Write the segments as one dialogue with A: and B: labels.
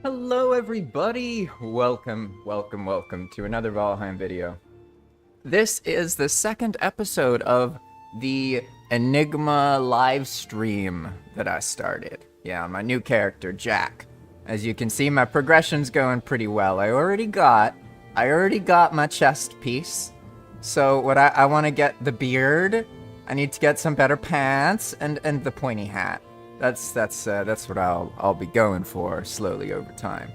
A: Hello everybody! Welcome to another Valheim video. This is the second episode of the Enigma live stream that I started. Yeah, my new character, Jack. As you can see, my progression's going pretty well. I already got my chest piece. So what I want to get the beard, I need to get some better pants, and the pointy hat. That's what I'll be going for slowly over time.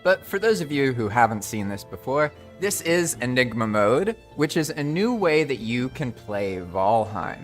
A: But for those of you who haven't seen this before, this is Enigma Mode, which is a new way that you can play Valheim.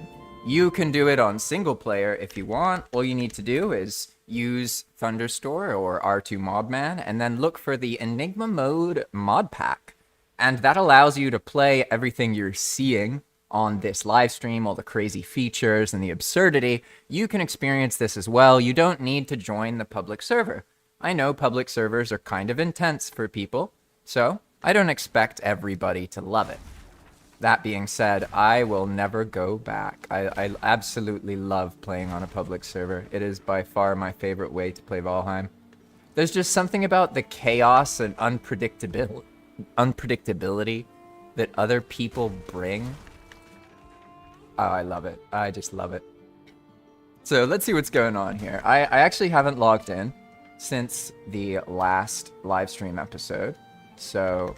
A: You can do it on single player if you want. All you need to do is use Thunderstore or R2 Modman, and then look for the Enigma Mode mod pack. And that allows you to play everything you're seeing on this live stream, all the crazy features and the absurdity. You can experience this as well. You don't need to join the public server. I know public servers are kind of intense for people, so I don't expect everybody to love it. That being said, I will never go back. I absolutely love playing on a public server. It is by far my favorite way to play Valheim. There's just something about the chaos and unpredictability that other people bring. Oh, I love it. I just love it. So let's see what's going on here. I actually haven't logged in since the last live stream episode. So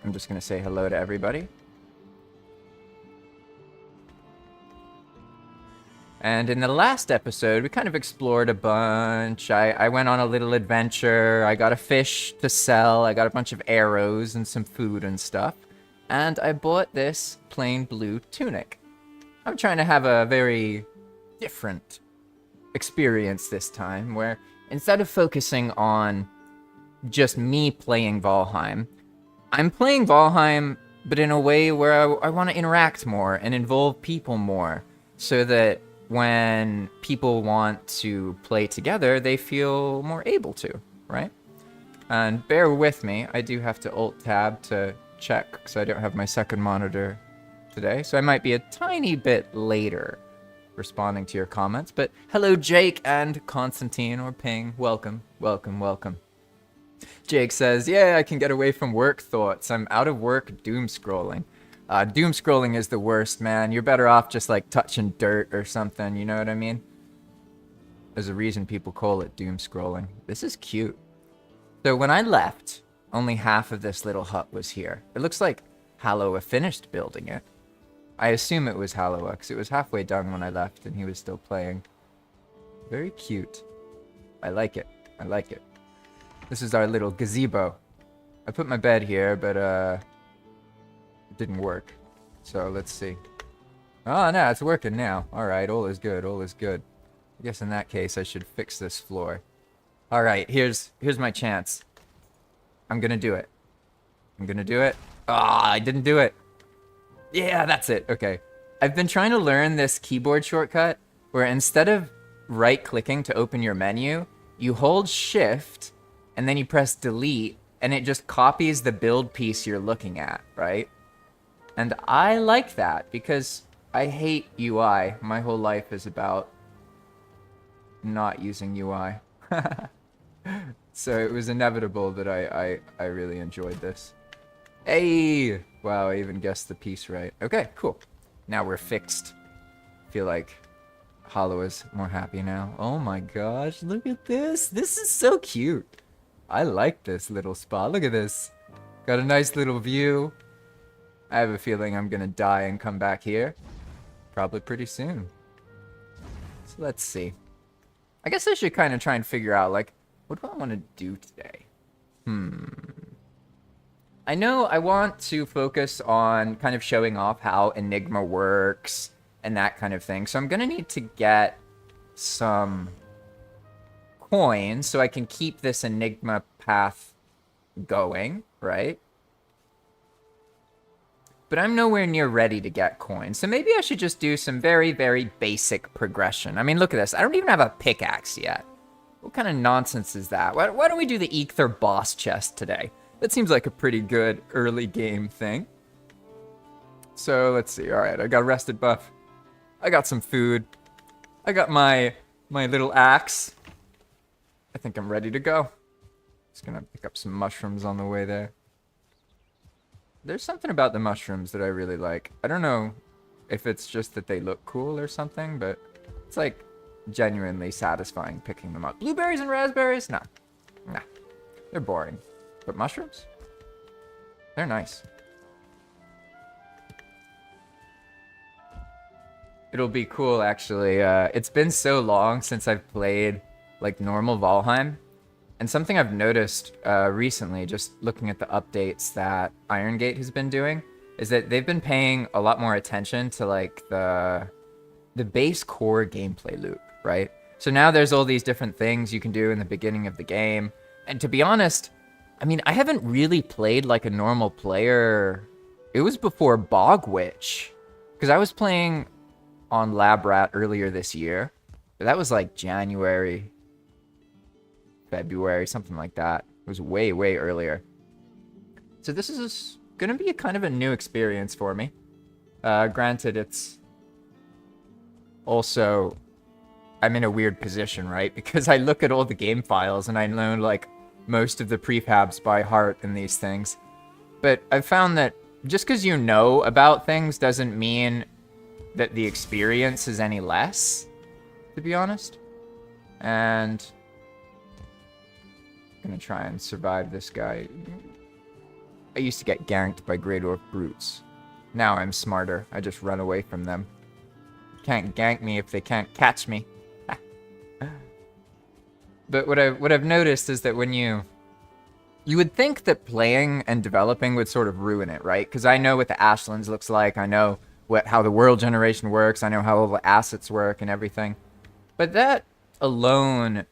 A: I'm just going to say hello to everybody. And in the last episode, we kind of explored a bunch. I went on a little adventure. I got a fish to sell. I got a bunch of arrows and some food and stuff. And I bought this plain blue tunic. I'm trying to have a very different experience this time, where instead of focusing on just me playing Valheim, I'm playing Valheim, but in a way where I want to interact more and involve people more, so that when people want to play together, they feel more able to, right? And bear with me, I do have to Alt-Tab to check, because I don't have my second monitor today, so I might be a tiny bit later responding to your comments. But hello, Jake and Constantine, or Ping. Welcome. Jake says, yeah, I can get away from work thoughts. I'm out of work doom scrolling. Doom scrolling is the worst, man. You're better off just like touching dirt or something, you know what I mean? There's a reason people call it doom scrolling. This is cute. So when I left, only half of this little hut was here. It looks like Halloa finished building it. I assume it was Halloa, because it was halfway done when I left and he was still playing. Very cute. I like it. This is our little gazebo. I put my bed here, but it didn't work. So let's see. Oh, no, it's working now. Alright, all is good. I guess in that case, I should fix this floor. Alright, here's my chance. I'm gonna do it. Ah, I didn't do it. Yeah, that's it. Okay. I've been trying to learn this keyboard shortcut where instead of right-clicking to open your menu, you hold Shift and then you press Delete, and it just copies the build piece you're looking at, right? And I like that because I hate UI. My whole life is about not using UI. So it was inevitable that I really enjoyed this. Hey! Wow, I even guessed the piece right. Okay, cool. Now we're fixed. Feel like Hollow is more happy now. Oh my gosh, look at this. This is so cute. I like this little spot. Look at this. Got a nice little view. I have a feeling I'm gonna die and come back here. Probably pretty soon. So let's see. I guess I should kind of try and figure out, like, what do I want to do today? I know I want to focus on kind of showing off how Enigma works and that kind of thing. So I'm going to need to get some coins so I can keep this Enigma path going, right? But I'm nowhere near ready to get coins. So maybe I should just do some very, very basic progression. I mean, look at this. I don't even have a pickaxe yet. What kind of nonsense is that? Why don't we do the Ether boss chest today? That seems like a pretty good early game thing. So let's see. All right, I got a rested buff. I got some food. I got my little axe. I think I'm ready to go. Just gonna pick up some mushrooms on the way there. There's something about the mushrooms that I really like. I don't know if it's just that they look cool or something, but it's like genuinely satisfying picking them up. Blueberries and raspberries? Nah. Nah. They're boring. But mushrooms? They're nice. It'll be cool, actually. It's been so long since I've played, like, normal Valheim. And something I've noticed recently, just looking at the updates that Iron Gate has been doing, is that they've been paying a lot more attention to, like, the base core gameplay loop, right? So now there's all these different things you can do in the beginning of the game. And to be honest, I mean, I haven't really played like a normal player. It was before Bog Witch, because I was playing on Lab Rat earlier this year. But that was like January, February, something like that. It was way, way earlier. So this is going to be a kind of a new experience for me. Granted, it's also, I'm in a weird position, right? Because I look at all the game files and I know like most of the prefabs by heart in these things. But I've found that just because you know about things doesn't mean that the experience is any less, to be honest. And I'm gonna try and survive this guy. I used to get ganked by Great Orc Brutes. Now I'm smarter. I just run away from them. Can't gank me if they can't catch me. But what I've noticed is that when you would think that playing and developing would sort of ruin it, right? Because I know what the Ashlands looks like. I know how the world generation works. I know how all the assets work and everything. But that alone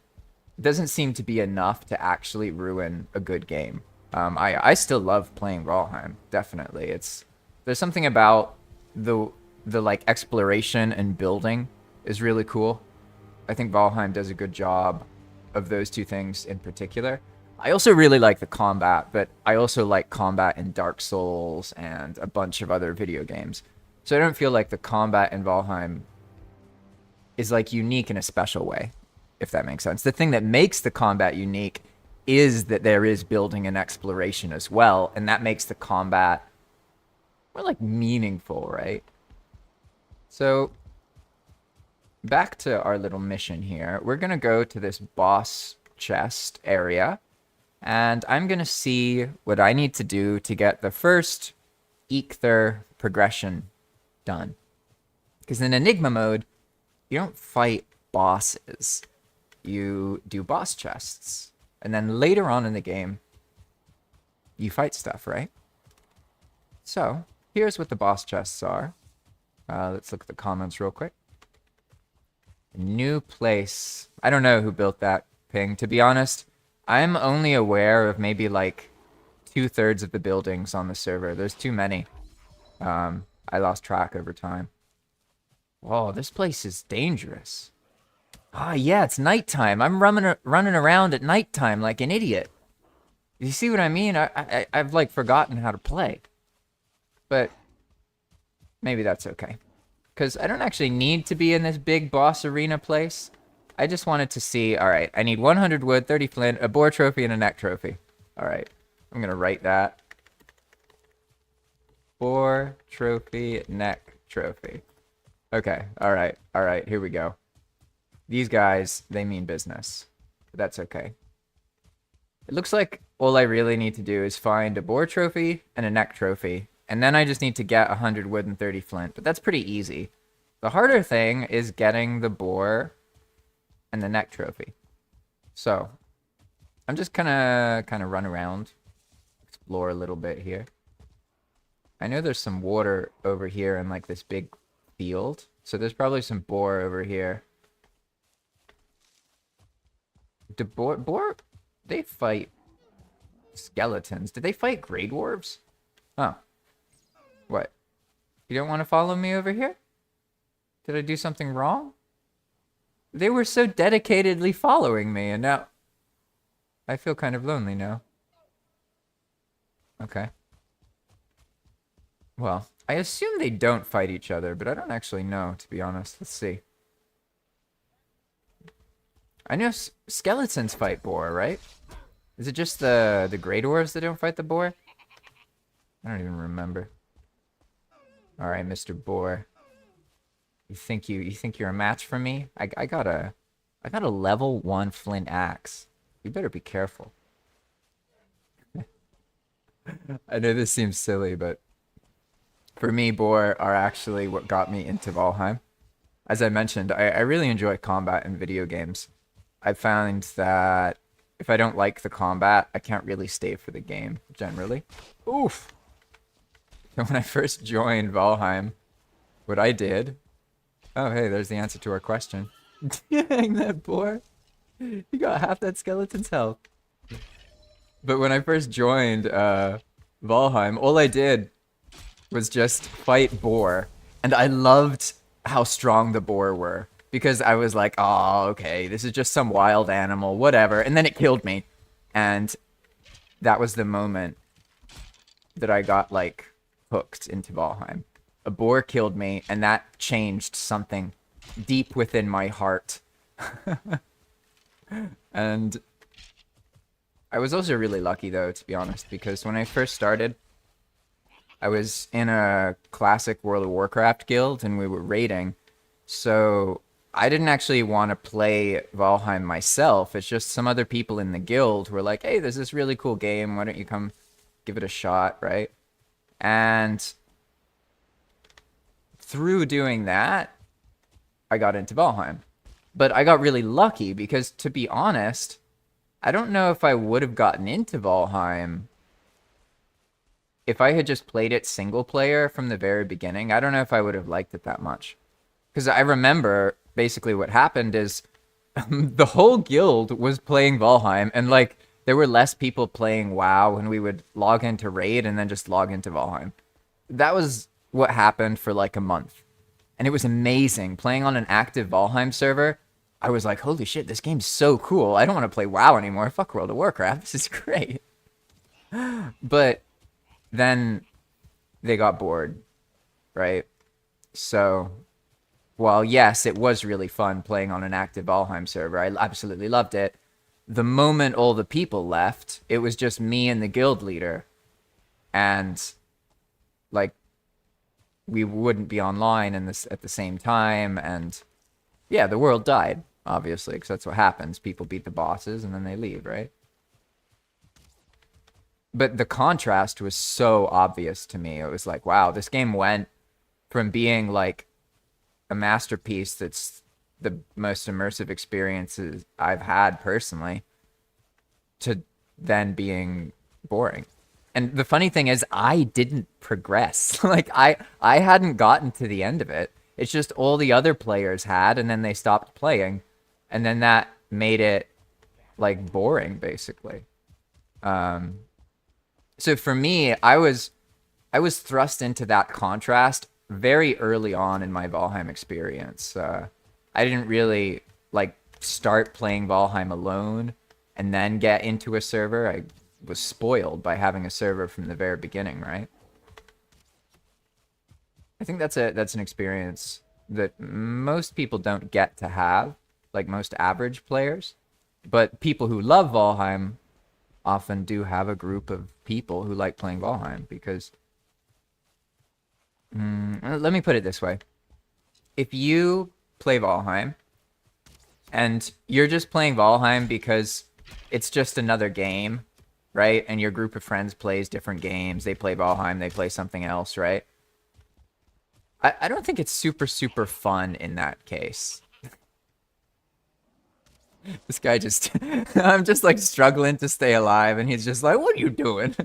A: doesn't seem to be enough to actually ruin a good game. I still love playing Valheim, definitely. There's something about the like exploration and building is really cool. I think Valheim does a good job of those two things in particular. I also really like the combat, but I also like combat in Dark Souls and a bunch of other video games. So I don't feel like the combat in Valheim is like unique in a special way, if that makes sense. The thing that makes the combat unique is that there is building and exploration as well, and that makes the combat more like meaningful, right? So back to our little mission here. We're gonna go to this boss chest area, and I'm gonna see what I need to do to get the first Eikthyr progression done. Because in Enigma mode, you don't fight bosses. You do boss chests. And then later on in the game, you fight stuff, right? So, here's what the boss chests are. Let's look at the comments real quick. New place. I don't know who built that ping. To be honest, I'm only aware of maybe like 2/3 of the buildings on the server. There's too many. I lost track over time. Whoa, this place is dangerous. Ah, yeah, it's nighttime. I'm running around at nighttime like an idiot. You see what I mean? I've like forgotten how to play. But maybe that's okay. Because I don't actually need to be in this big boss arena place. I just wanted to see, alright, I need 100 wood, 30 flint, a boar trophy, and a neck trophy. Alright, I'm going to write that. Boar trophy, neck trophy. Okay, alright, here we go. These guys, they mean business. But that's okay. It looks like all I really need to do is find a boar trophy and a neck trophy. And then I just need to get 100 wood and 30 flint. But that's pretty easy. The harder thing is getting the boar and the neck trophy. So, I'm just gonna kind of run around. Explore a little bit here. I know there's some water over here in like this big field. So there's probably some boar over here. Do boar, they fight skeletons. Did they fight Grey Dwarves? Oh. What? You don't want to follow me over here? Did I do something wrong? They were so dedicatedly following me, and now I feel kind of lonely now. Okay. Well, I assume they don't fight each other, but I don't actually know, to be honest. Let's see. I know skeletons fight boar, right? Is it just the Grey Dwarves that don't fight the boar? I don't even remember. All right, Mr. Boar. You think you're a match for me? I got a level 1 flint axe. You better be careful. I know this seems silly, but for me, boar are actually what got me into Valheim. As I mentioned, I really enjoy combat in video games. I found that if I don't like the combat, I can't really stay for the game, generally. Oof! So when I first joined Valheim, what I did... Oh, hey, there's the answer to our question. Dang, that boar! You got half that skeleton's health. But when I first joined Valheim, all I did was just fight boar. And I loved how strong the boar were. Because I was like, oh, okay, this is just some wild animal, whatever. And then it killed me. And that was the moment that I got, like, hooked into Valheim. A boar killed me, and that changed something deep within my heart. And I was also really lucky, though, to be honest, because when I first started, I was in a classic World of Warcraft guild, and we were raiding. So I didn't actually want to play Valheim myself. It's just some other people in the guild were like, hey, there's this really cool game. Why don't you come give it a shot, right? And through doing that, I got into Valheim. But I got really lucky because, to be honest, I don't know if I would have gotten into Valheim if I had just played it single player from the very beginning. I don't know if I would have liked it that much. Because I remember basically what happened is the whole guild was playing Valheim, and like there were less people playing WoW when we would log into raid and then just log into Valheim. That was what happened for like a month. And it was amazing. Playing on an active Valheim server, I was like, holy shit, this game's so cool. I don't want to play WoW anymore. Fuck World of Warcraft. This is great. But then they got bored, right? So, while yes, it was really fun playing on an active Valheim server, I absolutely loved it. The moment all the people left, it was just me and the guild leader. And, like, we wouldn't be online in this at the same time, and yeah, the world died, obviously, because that's what happens. People beat the bosses and then they leave, right? But the contrast was so obvious to me. It was like, wow, this game went from being like a masterpiece that's the most immersive experiences I've had personally to then being boring. And the funny thing is, I didn't progress. Like, I hadn't gotten to the end of it. It's just all the other players had, and then they stopped playing. And then that made it, like, boring, basically. So for me, I was thrust into that contrast very early on in my Valheim experience. I didn't really, like, start playing Valheim alone and then get into a server. I was spoiled by having a server from the very beginning, right? I think that's an experience that most people don't get to have, like most average players. But people who love Valheim often do have a group of people who like playing Valheim because... let me put it this way. If you play Valheim and you're just playing Valheim because it's just another game, right? And your group of friends plays different games. They play Valheim, they play something else, right? I don't think it's super, super fun in that case. This guy just... I'm just, like, struggling to stay alive, and he's just like, what are you doing?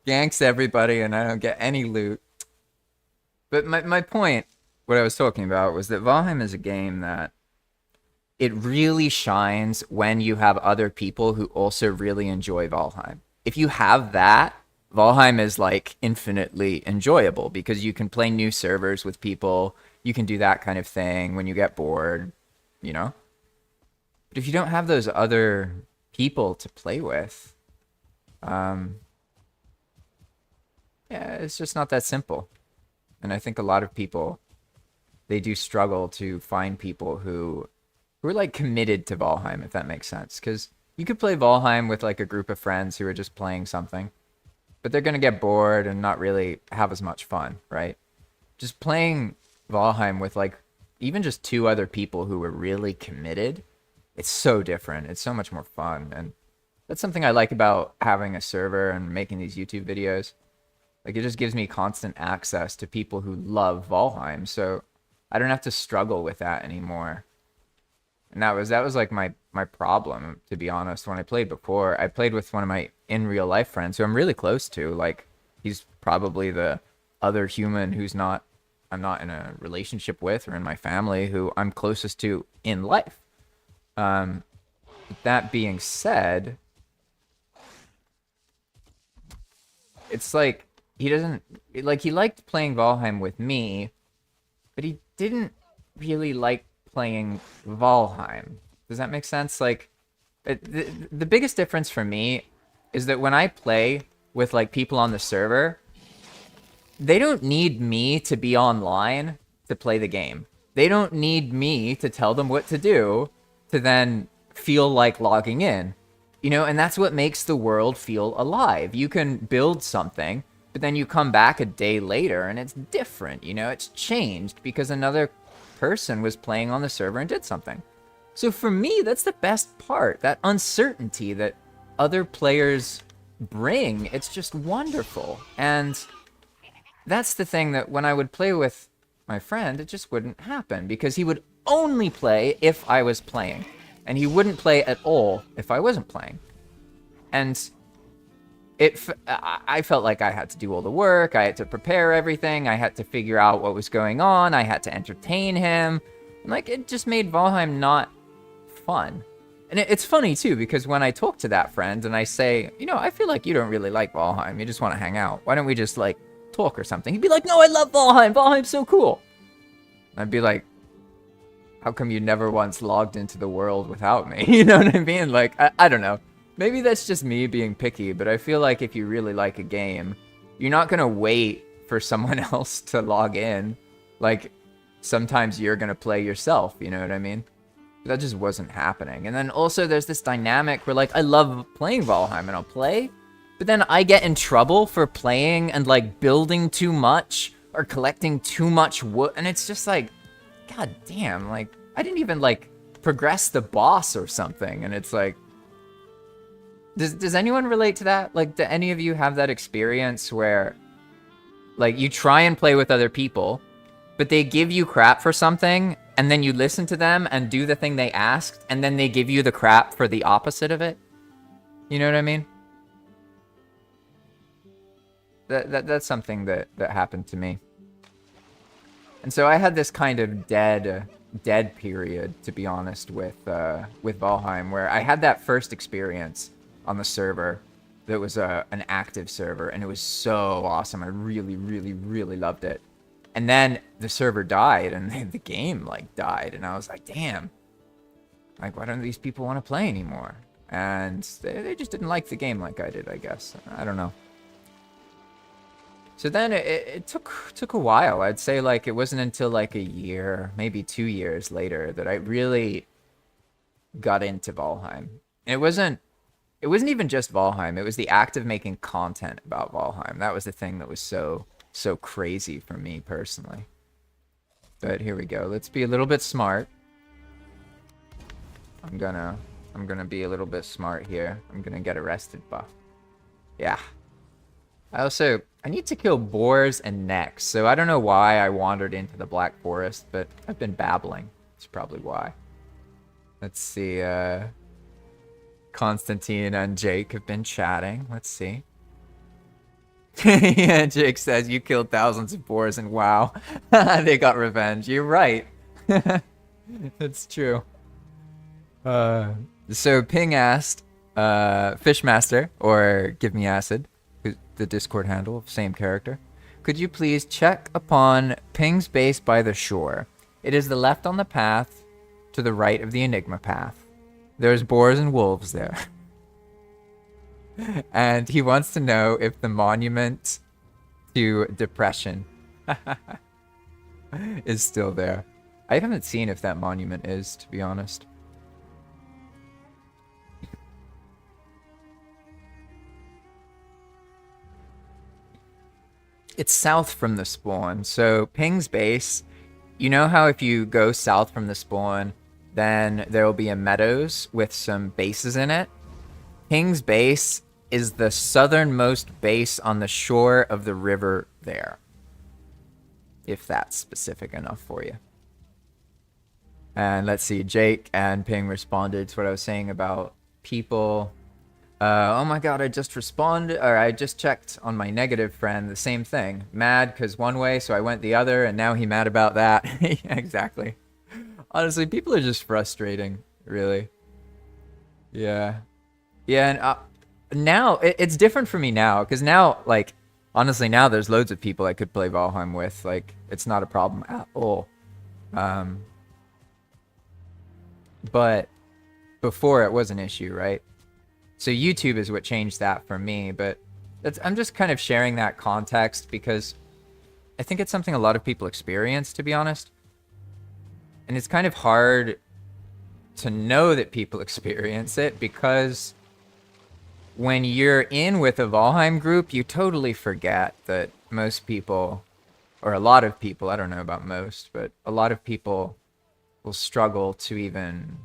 A: Ganks everybody, and I don't get any loot. But my point, what I was talking about, was that Valheim is a game that it really shines when you have other people who also really enjoy Valheim. If you have that, Valheim is like infinitely enjoyable because you can play new servers with people. You can do that kind of thing when you get bored, you know? But if you don't have those other people to play with, yeah, it's just not that simple. And I think a lot of people, they do struggle to find people who are like committed to Valheim, if that makes sense. Because You could play Valheim with like a group of friends who are just playing something, but they're gonna get bored and not really have as much fun, right? Just playing Valheim with like even just two other people who were really committed, it's so different. It's so much more fun. And that's something I like about having a server and making these YouTube videos. Like, it just gives me constant access to people who love Valheim, so I don't have to struggle with that anymore. And that was like my problem, to be honest. When I played before, I played with one of my in real life friends who I'm really close to. Like, he's probably the other human I'm not in a relationship with or in my family who I'm closest to in life. That being said, it's like he doesn't like he liked playing Valheim with me, but he didn't really like playing Valheim. Does that make sense? Like, the biggest difference for me is that when I play with like people on the server, they don't need me to be online to play the game. They don't need me to tell them what to do to then feel like logging in. You know, and that's what makes the world feel alive. You can build something, but then you come back a day later and it's different, you know, it's changed because another person was playing on the server and did something. So for me, that's the best part, that uncertainty that other players bring. It's just wonderful. And that's the thing that when I would play with my friend, it just wouldn't happen because he would only play if I was playing. And he wouldn't play at all if I wasn't playing. And I felt like I had to do all the work. I had to prepare everything. I had to figure out what was going on. I had to entertain him. And like, it just made Valheim not fun. And it's funny too, because when I talk to that friend and I say, you know, I feel like you don't really like Valheim. You just want to hang out. Why don't we just like talk or something? He'd be like, no, I love Valheim. Valheim's so cool. I'd be like, how come you never once logged into the world without me? You know what I mean? Like, I don't know. Maybe that's just me being picky, but I feel like if you really like a game, you're not going to wait for someone else to log in. Like, sometimes you're going to play yourself, you know what I mean? But that just wasn't happening. And then also there's this dynamic where, like, I love playing Valheim and I'll play, but then I get in trouble for playing and, like, building too much or collecting too much wood. And it's just like, God damn, like, I didn't even, like, progress the boss or something. And it's like, does anyone relate to that? Like, do any of you have that experience where, like, you try and play with other people, but they give you crap for something, and then you listen to them and do the thing they asked, and then they give you the crap for the opposite of it? You know what I mean? That's something that happened to me. And so I had this kind of dead period, to be honest, with Valheim, where I had that first experience on the server that was an active server, and it was so awesome. I really, really, really loved it. And then the server died, and the game, like, died, and I was like, damn. Like, why don't these people want to play anymore? And they just didn't like the game like I did, I guess. I don't know. So then it took a while. I'd say, like, it wasn't until like a year, maybe 2 years later, that I really got into Valheim. And it wasn't even just Valheim. It was the act of making content about Valheim. That was the thing that was so crazy for me personally. But here we go. Let's be a little bit smart. I'm gonna be a little bit smart here. I'm gonna get arrested, buff. Yeah. I need to kill boars and necks, so I don't know why I wandered into the Black Forest, but I've been babbling. That's probably why. Let's see, Constantine and Jake have been chatting. Let's see. Yeah, Jake says, you killed thousands of boars and wow. They got revenge. You're right. That's true. So Ping asked, Fishmaster, or Give Me Acid, the Discord handle, same character. Could you please check upon Ping's base by the shore? It is the left on the path to the right of the Enigma path. There's boars and wolves there. And he wants to know if the monument to depression is still there. I haven't seen if that monument is, to be honest. It's south from the spawn. So Ping's base, you know how if you go south from the spawn, then there will be a meadows with some bases in it? Ping's base is the southernmost base on the shore of the river there. If that's specific enough for you. And let's see, Jake and Ping responded to what I was saying about people. Oh my god, I just responded, or I just checked on my negative friend, the same thing. Mad because one way, so I went the other, and now he mad about that. Yeah, exactly. Honestly, people are just frustrating, really. Yeah. Yeah, and now, it's different for me now, because now, like, honestly, now there's loads of people I could play Valheim with. Like, it's not a problem at all. But before it was an issue, right? So YouTube is what changed that for me, but I'm just kind of sharing that context because I think it's something a lot of people experience, to be honest. And it's kind of hard to know that people experience it because when you're in with a Valheim group, you totally forget that most people, or a lot of people, I don't know about most, but a lot of people will struggle to even,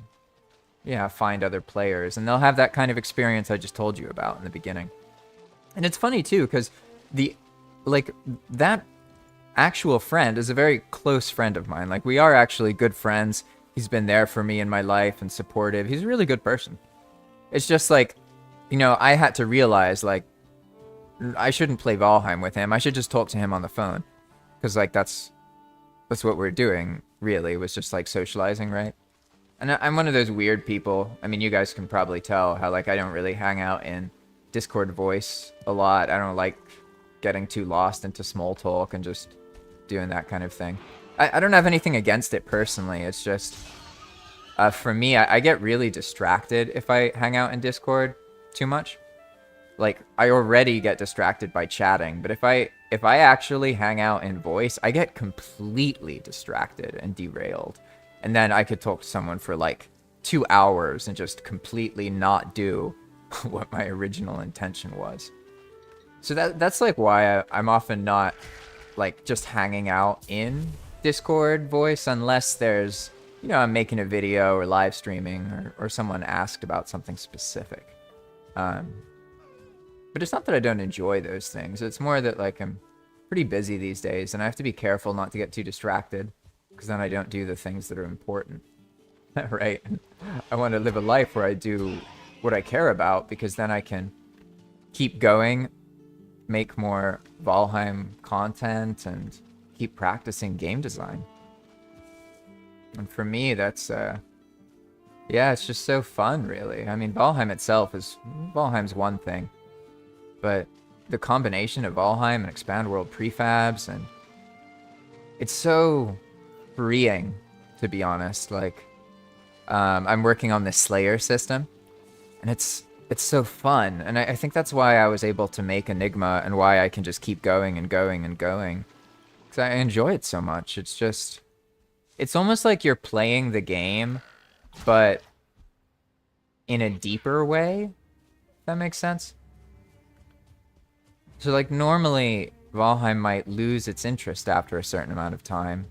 A: yeah, find other players. And they'll have that kind of experience I just told you about in the beginning. And it's funny, too, because that actual friend is a very close friend of mine. Like, we are actually good friends. He's been there for me in my life and supportive. He's a really good person. It's just like, you know, I had to realize, like, I shouldn't play Valheim with him. I should just talk to him on the phone. Because, like, that's what we're doing, really, was just, like, socializing, right? And I'm one of those weird people. I mean, you guys can probably tell how, like, I don't really hang out in Discord voice a lot. I don't like getting too lost into small talk and just doing that kind of thing. I don't have anything against it personally. It's just, for me, I get really distracted if I hang out in Discord too much. Like, I already get distracted by chatting, but if I actually hang out in voice, I get completely distracted and derailed. And then I could talk to someone for like 2 hours and just completely not do what my original intention was. So that's like why I'm often not like just hanging out in Discord voice unless there's, you know, I'm making a video or live streaming or someone asked about something specific. But it's not that I don't enjoy those things. It's more that like I'm pretty busy these days and I have to be careful not to get too distracted because then I don't do the things that are important. Right? I want to live a life where I do what I care about because then I can keep going, make more Valheim content, and keep practicing game design. And for me, that's, yeah, it's just so fun, really. I mean, Valheim's one thing, but the combination of Valheim and Expand World Prefabs, and it's so freeing, to be honest. Like, I'm working on this Slayer system, and it's so fun, and I think that's why I was able to make Enigma, and why I can just keep going and going and going, because I enjoy it so much. It's just, it's almost like you're playing the game, but in a deeper way, if that makes sense. So, like, normally, Valheim might lose its interest after a certain amount of time.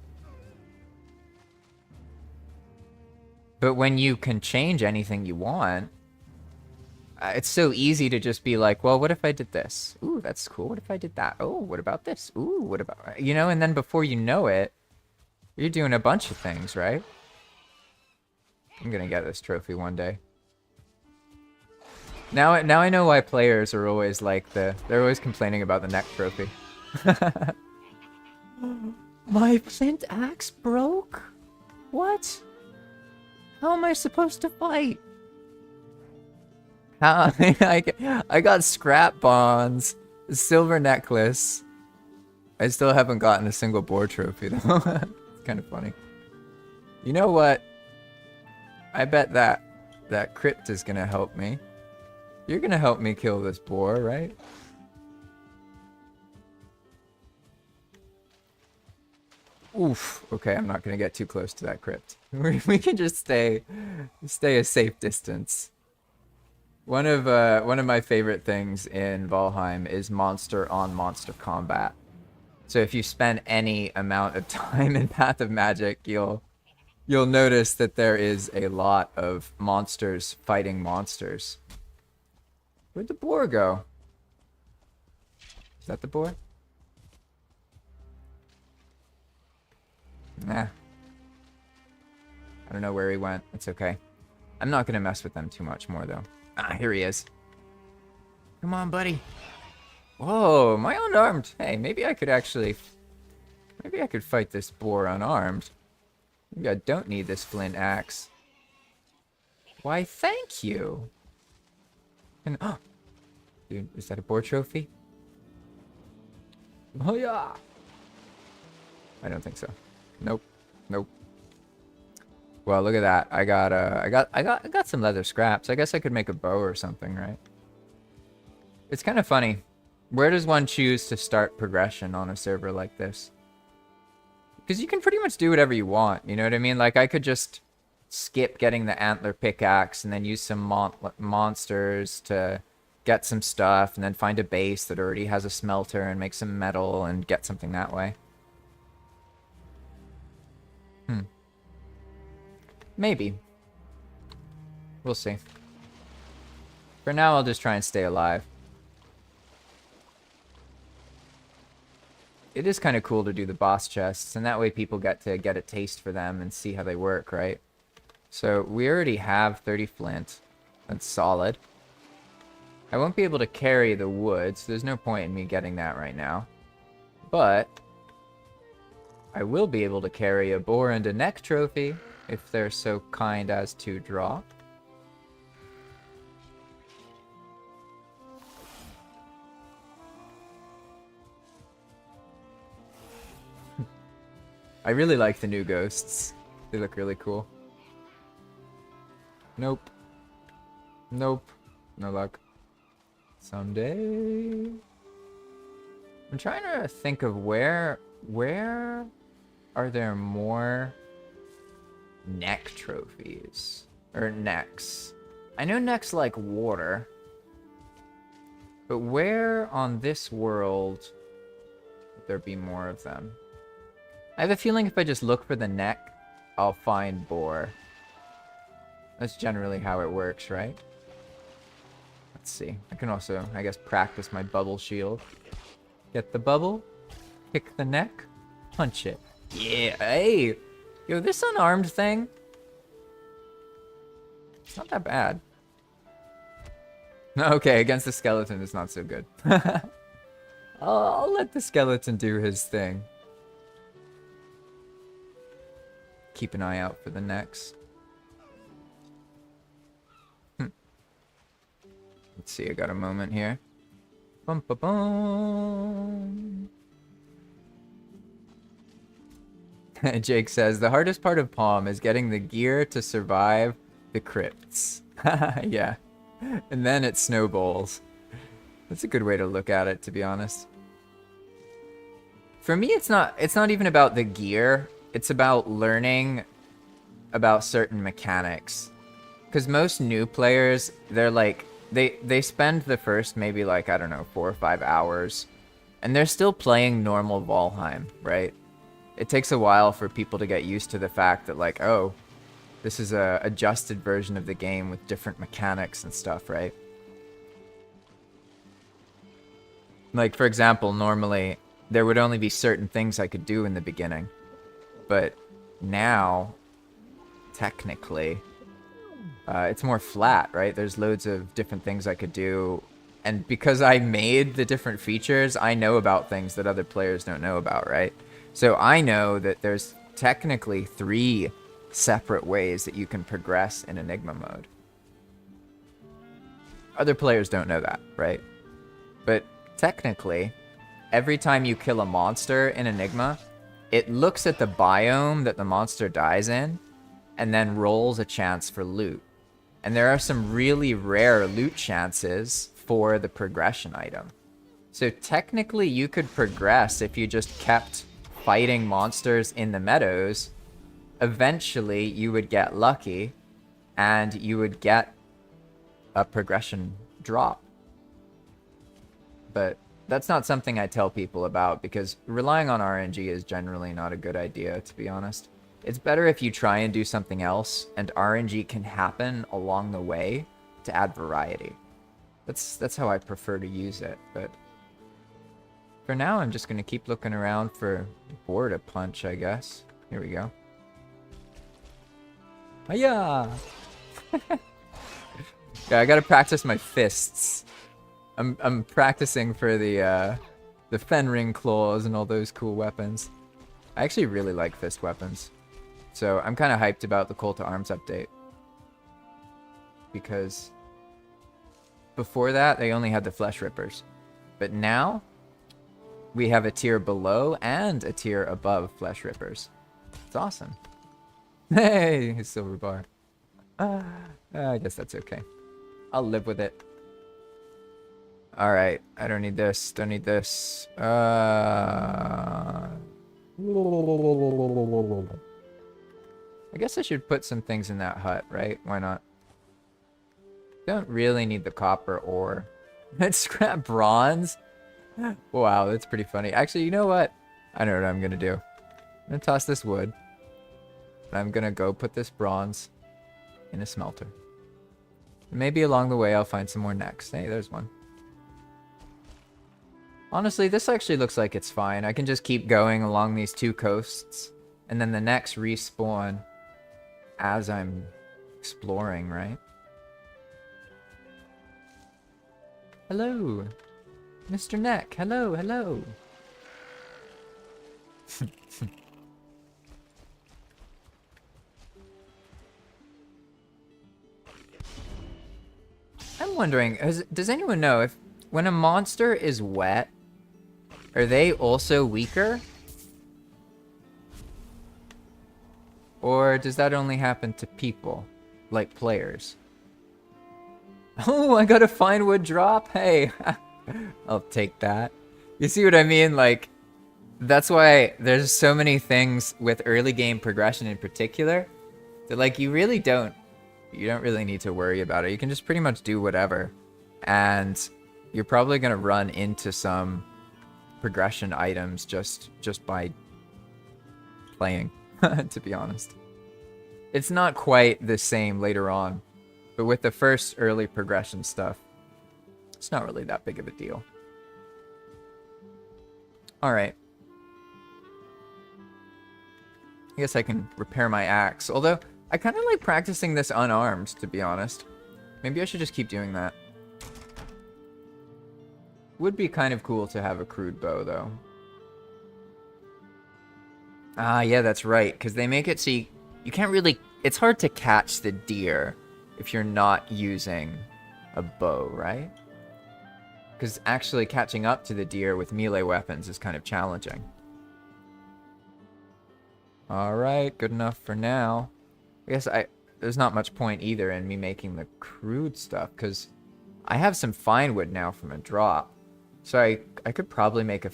A: But when you can change anything you want, it's so easy to just be like, well, what if I did this? Ooh, that's cool. What if I did that? Oh, what about this? Ooh, what about... You know, and then before you know it, you're doing a bunch of things, right? I'm gonna get this trophy one day. Now I know why players are always like they're always complaining about the neck trophy. My flint axe broke? What? How am I supposed to fight? How I got scrap bonds, a silver necklace. I still haven't gotten a single boar trophy though. It's kind of funny. You know what? I bet that crypt is gonna help me. You're gonna help me kill this boar, right? Oof. Okay, I'm not gonna get too close to that crypt. We can just stay a safe distance. One of my favorite things in Valheim is monster on monster combat. So if you spend any amount of time in Path of Magic, you'll notice that there is a lot of monsters fighting monsters. Where'd the boar go? Is that the boar? Nah. I don't know where he went. It's okay. I'm not gonna mess with them too much more, though. Ah, here he is. Come on, buddy. Whoa, am I unarmed? Hey, maybe I could actually... Maybe I could fight this boar unarmed. Maybe I don't need this flint axe. Why, thank you. And, oh, dude, is that a boar trophy? Oh, yeah. I don't think so. Nope. Nope. Well, look at that. I got some leather scraps. I guess I could make a bow or something, right? It's kind of funny. Where does one choose to start progression on a server like this? Because you can pretty much do whatever you want, you know what I mean? Like, I could just skip getting the antler pickaxe and then use some monsters to get some stuff and then find a base that already has a smelter and make some metal and get something that way. Maybe. We'll see. For now, I'll just try and stay alive. It is kind of cool to do the boss chests, and that way people get to get a taste for them and see how they work, right? So we already have 30 flint. That's solid. I won't be able to carry the wood, so there's no point in me getting that right now. But I will be able to carry a boar and a neck trophy if they're so kind as to draw. I really like the new ghosts. They look really cool. Nope. Nope. No luck. Someday. I'm trying to think of where are there more neck trophies? Or necks. I know necks like water. But where on this world would there be more of them? I have a feeling if I just look for the neck, I'll find boar. That's generally how it works, right? Let's see. I can also, I guess, practice my bubble shield. Get the bubble, pick the neck, punch it. Yeah, hey! Yo, this unarmed thing, it's not that bad. Okay, against the skeleton, it's not so good. I'll let the skeleton do his thing. Keep an eye out for the necks. Let's see, I got a moment here. Bum ba bum. Jake says, the hardest part of Palm is getting the gear to survive the crypts. Yeah. And then it snowballs. That's a good way to look at it, to be honest. For me, it's not even about the gear. It's about learning about certain mechanics. Because most new players, they're like, they spend the first maybe like, I don't know, 4 or 5 hours. And they're still playing normal Valheim, right? It takes a while for people to get used to the fact that like, oh, this is a adjusted version of the game with different mechanics and stuff, right? Like, for example, normally there would only be certain things I could do in the beginning. But now, technically, it's more flat, right? There's loads of different things I could do. And because I made the different features, I know about things that other players don't know about, right? So I know that there's technically 3 separate ways that you can progress in Enigma mode. Other players don't know that, right? But technically, every time you kill a monster in Enigma, it looks at the biome that the monster dies in, and then rolls a chance for loot. And there are some really rare loot chances for the progression item. So technically you could progress if you just kept fighting monsters in the meadows. Eventually you would get lucky, and you would get a progression drop. But that's not something I tell people about because relying on RNG is generally not a good idea, to be honest. It's better if you try and do something else and RNG can happen along the way to add variety. That's how I prefer to use it, but for now I'm just going to keep looking around for boar to punch, I guess. Here we go. Hiya! Yeah, I gotta practice my fists. I'm practicing for the Fenring claws and all those cool weapons. I actually really like fist weapons. So I'm kind of hyped about the Call to Arms update. Because before that, they only had the Flesh Rippers. But now, we have a tier below and a tier above Flesh Rippers. It's awesome. Hey, silver bar. I guess that's okay. I'll live with it. Alright, I don't need this. Don't need this. I guess I should put some things in that hut, right? Why not? Don't really need the copper ore. Let's scrap bronze? Wow, that's pretty funny. Actually, you know what? I know what I'm gonna do. I'm gonna toss this wood. And I'm gonna go put this bronze in a smelter. Maybe along the way I'll find some more next. Hey, there's one. Honestly, this actually looks like it's fine. I can just keep going along these two coasts. And then the next respawn as I'm exploring, right? Hello. Mr. Neck. Hello, hello. I'm wondering, does anyone know if when a monster is wet, are they also weaker? Or does that only happen to people, like players? Oh, I got a finewood drop? Hey, I'll take that. You see what I mean? Like, that's why there's so many things with early game progression in particular that, like, you don't really need to worry about it. You can just pretty much do whatever. And you're probably going to run into some progression items just by playing, to be honest. It's not quite the same later on, but with the first early progression stuff, it's not really that big of a deal. Alright. I guess I can repair my axe, although I kind of like practicing this unarmed, to be honest. Maybe I should just keep doing that. Would be kind of cool to have a crude bow, though. Ah, yeah, that's right, because they make it so you can't really... It's hard to catch the deer if you're not using a bow, right? Because actually catching up to the deer with melee weapons is kind of challenging. Alright, good enough for now. I guess there's not much point either in me making the crude stuff, because I have some finewood now from a drop. So I could probably make a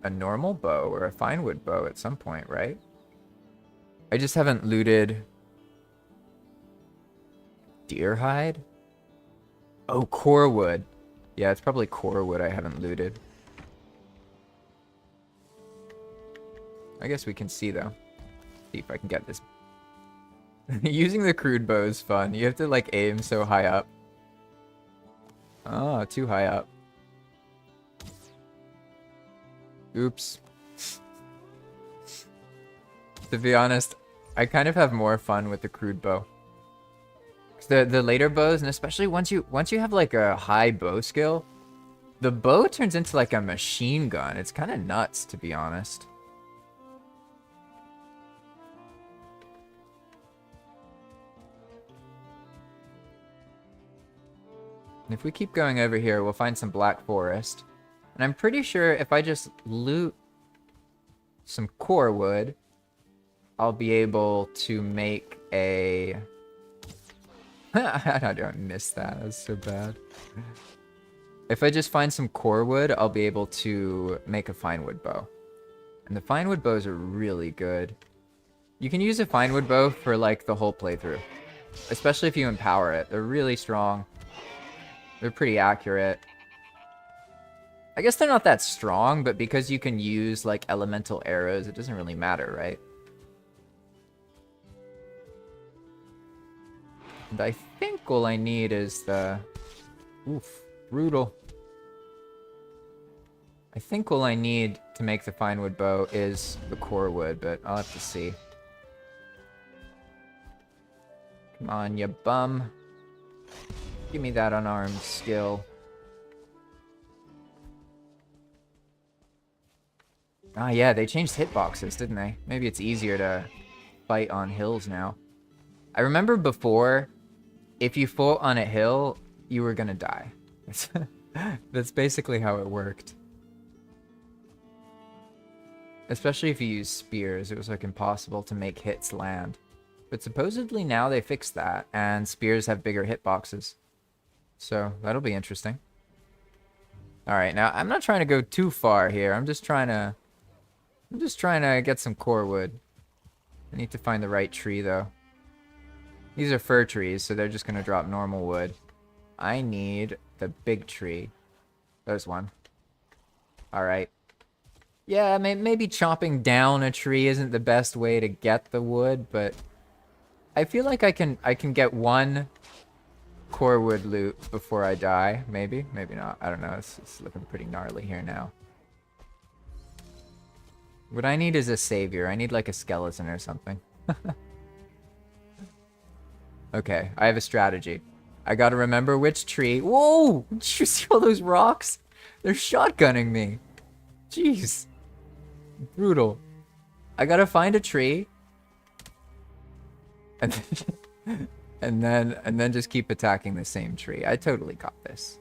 A: normal bow or a finewood bow at some point, right? I just haven't looted deer hide? Oh, core wood. Yeah, it's probably core wood I haven't looted. I guess we can see, though. See if I can get this. Using the crude bow is fun. You have to, like, aim so high up. Oh, too high up. Oops. To be honest, I kind of have more fun with the crude bow. The later bows, and especially once you have like a high bow skill, the bow turns into like a machine gun. It's kind of nuts, to be honest. And if we keep going over here, we'll find some black forest. And I'm pretty sure if I just loot some core wood, I'll be able to make a... I don't miss that. That's so bad. If I just find some core wood, I'll be able to make a finewood bow. And the finewood bows are really good. You can use a finewood bow for like the whole playthrough. Especially if you empower it. They're really strong. They're pretty accurate. I guess they're not that strong, but because you can use, like, elemental arrows, it doesn't really matter, right? And I think all I need is the... Oof, brutal. I think all I need to make the finewood bow is the core wood, but I'll have to see. Come on, you bum. Give me that unarmed skill. Ah, yeah, they changed hitboxes, didn't they? Maybe it's easier to fight on hills now. I remember before, if you fought on a hill, you were gonna die. That's basically how it worked. Especially if you use spears, it was like impossible to make hits land. But supposedly now they fixed that, and spears have bigger hitboxes. So that'll be interesting. Alright, now I'm not trying to go too far here. I'm just trying to get some core wood. I need to find the right tree though. These are fir trees, so they're just gonna drop normal wood. I need the big tree. There's one. Alright. Yeah, maybe chopping down a tree isn't the best way to get the wood, but I feel like I can get one core wood loot before I die. Maybe not. I don't know. It's looking pretty gnarly here now. What I need is a savior. I need like a skeleton or something. Okay, I have a strategy. I gotta remember which tree. Whoa! Did you see all those rocks? They're shotgunning me. Jeez. Brutal. I gotta find a tree. And then just keep attacking the same tree. I totally got this.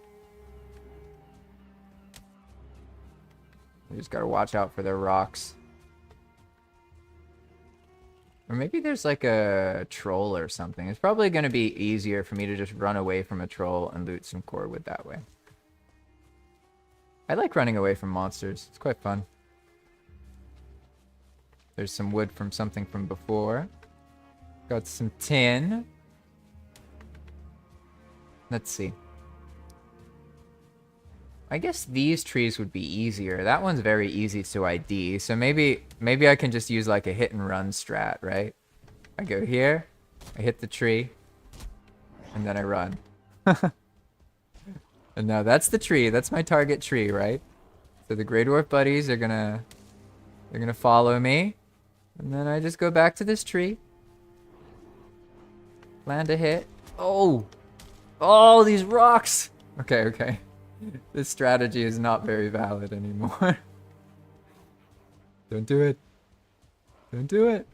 A: We just gotta watch out for their rocks. Or maybe there's like a troll or something. It's probably gonna be easier for me to just run away from a troll and loot some core wood that way. I like running away from monsters. It's quite fun. There's some wood from something from before. Got some tin. Let's see. I guess these trees would be easier. That one's very easy to ID. So maybe I can just use like a hit and run strat, right? I go here, I hit the tree, and then I run. And now that's the tree. That's my target tree, right? So the Grey Dwarf buddies are they're gonna follow me. And then I just go back to this tree. Land a hit. Oh! Oh, these rocks! Okay. This strategy is not very valid anymore. Don't do it. Don't do it.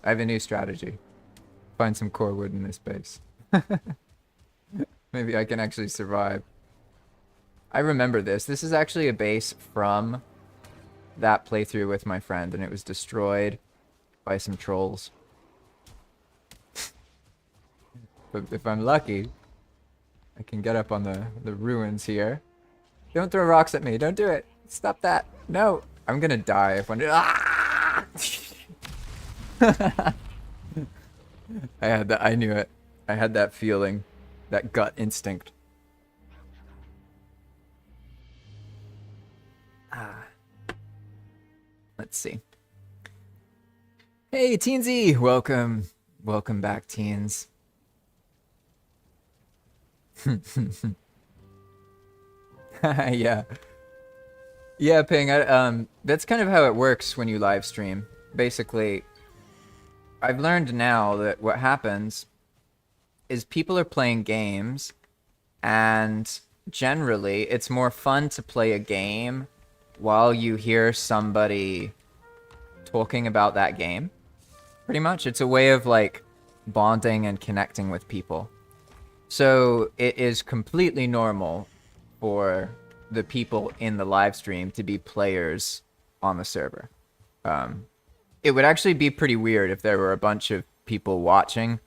A: I have a new strategy. Find some core wood in this base. Maybe I can actually survive. I remember this. This is actually a base from that playthrough with my friend, and it was destroyed by some trolls. But if I'm lucky, I can get up on the ruins here. Don't throw rocks at me. Don't do it. Stop that. No. I'm gonna die if one... Ah! I had that. I knew it. I had that feeling. That gut instinct. Let's see. Hey, Teensy! Welcome. Welcome back, teens. Yeah. Yeah, Ping, that's kind of how it works when you live stream. Basically, I've learned now that what happens is people are playing games, and generally, it's more fun to play a game while you hear somebody talking about that game. Pretty much. It's a way of, like, bonding and connecting with people. So it is completely normal for the people in the live stream to be players on the server. It would actually be pretty weird if there were a bunch of people watching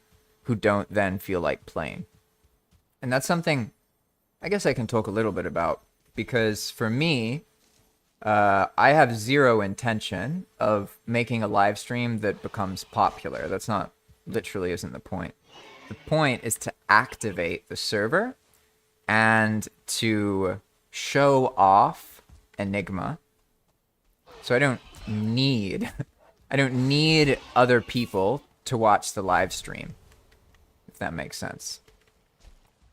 A: who don't then feel like playing. And that's something I guess I can talk a little bit about, because for me, I have zero intention of making a live stream that becomes popular. That's not, literally isn't the point. The point is to activate the server and to show off Enigma. So I don't need other people to watch the live stream, if that makes sense.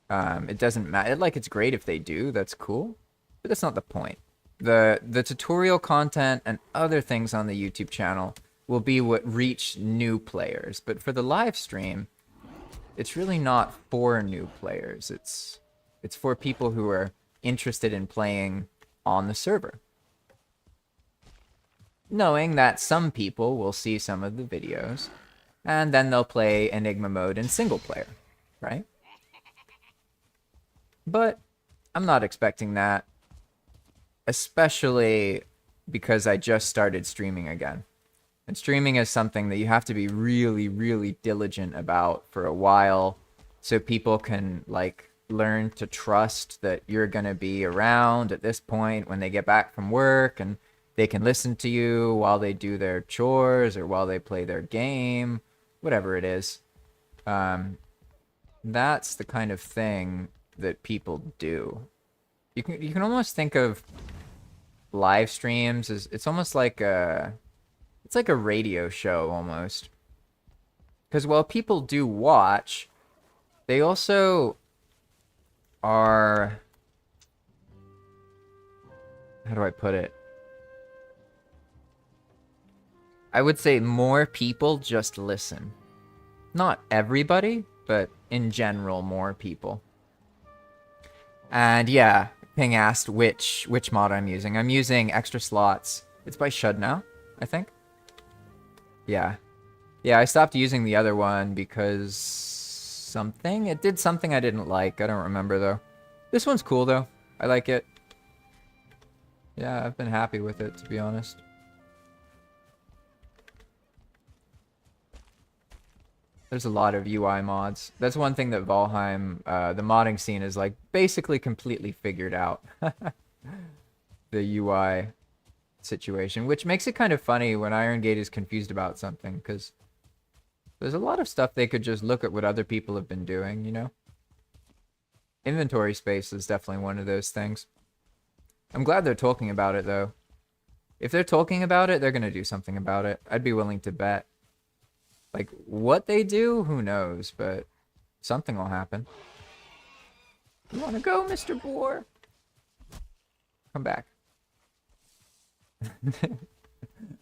A: It doesn't matter. Like, it's great if they do. That's cool, but that's not the point. The tutorial content and other things on the YouTube channel will be what reach new players. But for the live stream, it's really not for new players. It's for people who are interested in playing on the server, knowing that some people will see some of the videos and then they'll play Enigma Mode in single player, right? But I'm not expecting that, especially because I just started streaming again. And streaming is something that you have to be really, really diligent about for a while, so people can, like, learn to trust that you're going to be around at this point when they get back from work, and they can listen to you while they do their chores or while they play their game, whatever it is. That's the kind of thing that people do. You can almost think of live streams as, it's almost like a radio show almost. Because while people do watch, they also are, how do I put it? I would say more people just listen. Not everybody, but in general, more people. And yeah, Ping asked which mod I'm using. I'm using Extra Slots. It's by Shud now, I think. Yeah. Yeah, I stopped using the other one because something? It did something I didn't like. I don't remember, though. This one's cool, though. I like it. Yeah, I've been happy with it, to be honest. There's a lot of UI mods. That's one thing that Valheim, the modding scene is, like, basically completely figured out. The UI situation, which makes it kind of funny when Iron Gate is confused about something, because there's a lot of stuff they could just look at what other people have been doing, you know? Inventory space is definitely one of those things. I'm glad they're talking about it, though. If they're talking about it, they're going to do something about it. I'd be willing to bet. Like, what they do, who knows, but something will happen. You want to go, Mr. Boar? Come back.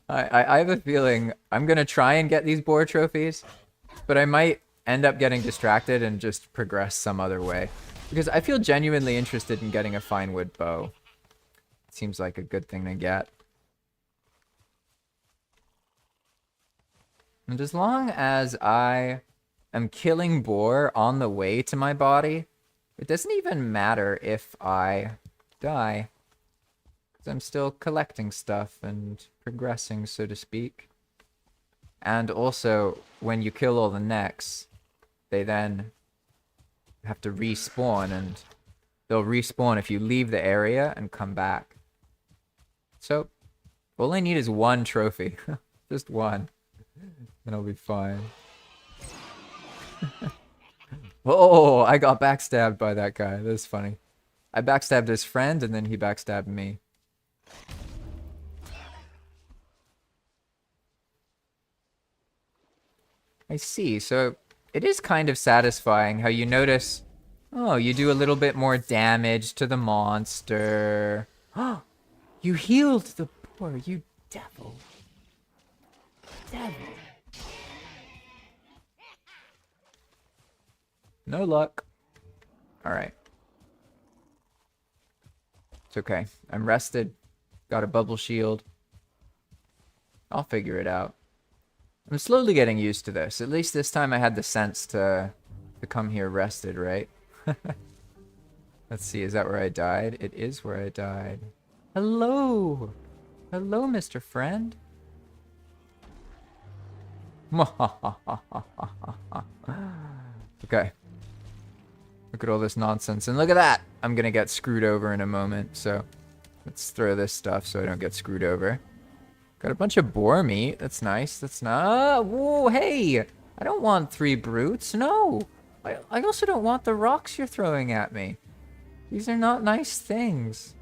A: I have a feeling I'm going to try and get these boar trophies, but I might end up getting distracted and just progress some other way. Because I feel genuinely interested in getting a finewood bow. It seems like a good thing to get. And as long as I am killing boar on the way to my body, it doesn't even matter if I die. Because I'm still collecting stuff and progressing, so to speak. And also, when you kill all the necks, they then have to respawn, and they'll respawn if you leave the area and come back. So, all I need is one trophy. Just one. And I'll be fine. Oh, I got backstabbed by that guy. That's funny. I backstabbed his friend, and then he backstabbed me. I see. So it is kind of satisfying how you notice, oh, you do a little bit more damage to the monster. Oh, you healed the boar, you devil. Devil. No luck. Alright. It's okay. I'm rested. Got a bubble shield. I'll figure it out. I'm slowly getting used to this. At least this time I had the sense to come here rested, right? Let's see, is that where I died? It is where I died. Hello! Hello, Mr. Friend. Okay. Look at all this nonsense. And look at that! I'm gonna get screwed over in a moment, so let's throw this stuff so I don't get screwed over. Got a bunch of boar meat. That's nice. That's not. Whoa, hey! I don't want 3 brutes. No! I also don't want the rocks you're throwing at me. These are not nice things.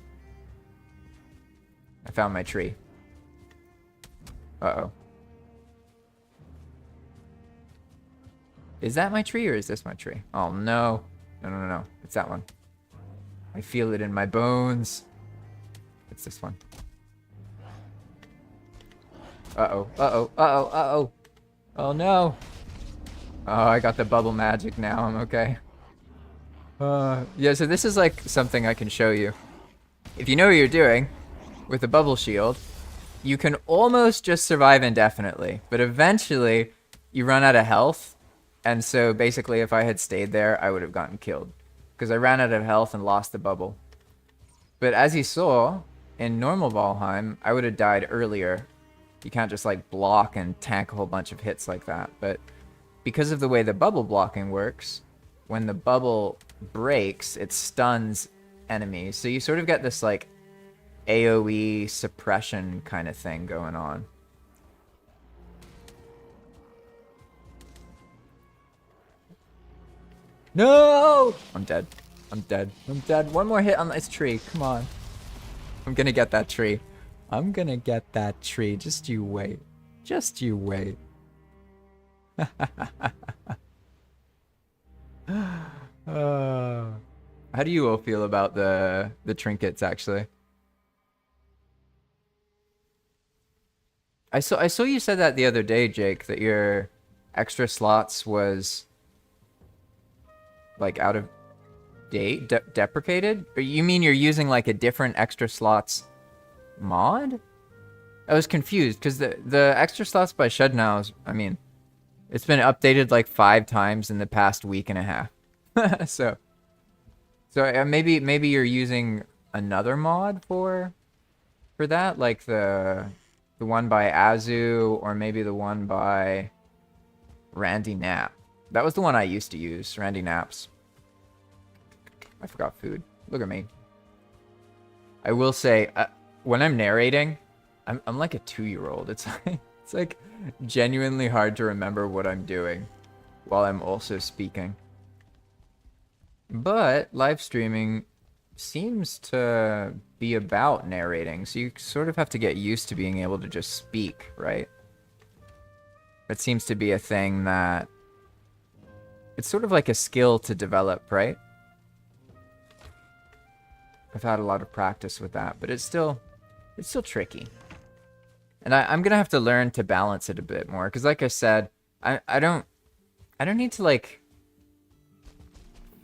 A: I found my tree. Uh-oh. Is that my tree or is this my tree? Oh, no. No. It's that one. I feel it in my bones. It's this one. Uh-oh. Oh, no. Oh, I got the bubble magic now. I'm okay. Yeah, so this is like something I can show you. If you know what you're doing with the bubble shield, you can almost just survive indefinitely, but eventually you run out of health. And so basically if I had stayed there, I would have gotten killed because I ran out of health and lost the bubble. But as you saw in normal Valheim, I would have died earlier. You can't just like block and tank a whole bunch of hits like that. But because of the way the bubble blocking works, when the bubble breaks, it stuns enemies. So you sort of get this like AoE suppression kind of thing going on. No! I'm dead. I'm dead. I'm dead. One more hit on this tree. Come on. I'm gonna get that tree. I'm gonna get that tree. Just you wait. Just you wait. How do you all feel about the trinkets, actually? I saw you said that the other day, Jake, that your extra slots was like out of date, deprecated? Or you mean you're using like a different extra slots mod? I was confused because the extra slots by Shed now is, I mean, it's been updated like 5 times in the past week and a half. so maybe you're using another mod for that, like the one by Azu, or maybe the one by Randy Knapp. That was the one I used to use, Randy Knapp's. I forgot food. Look at me. I will say, when I'm narrating, I'm like a 2-year-old. It's like genuinely hard to remember what I'm doing while I'm also speaking. But live streaming seems to be about narrating, so you sort of have to get used to being able to just speak, right? That seems to be a thing that it's sort of like a skill to develop, right? I've had a lot of practice with that, but it's still tricky. And I'm gonna have to learn to balance it a bit more, because like I said, I don't need to like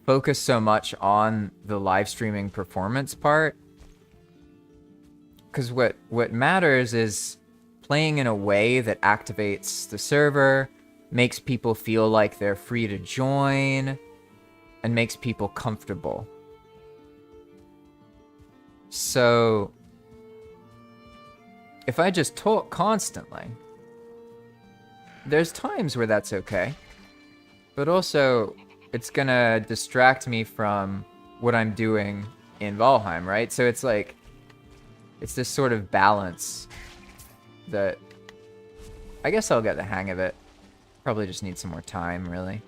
A: focus so much on the live streaming performance part, because what matters is playing in a way that activates the server, makes people feel like they're free to join, and makes people comfortable. So if I just talk constantly, there's times where that's okay, but also it's gonna distract me from what I'm doing in Valheim, right? So it's like, it's this sort of balance that I guess I'll get the hang of it. Probably just need some more time, really.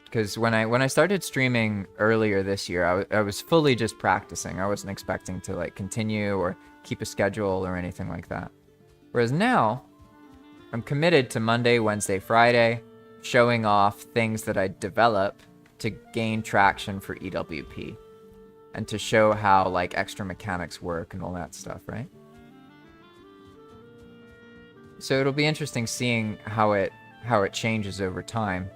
A: Because when I started streaming earlier this year, I was fully just practicing. I wasn't expecting to like continue or keep a schedule or anything like that. Whereas now, I'm committed to Monday, Wednesday, Friday, showing off things that I develop to gain traction for EWP. And to show how like extra mechanics work and all that stuff, right? So it'll be interesting seeing how it changes over time.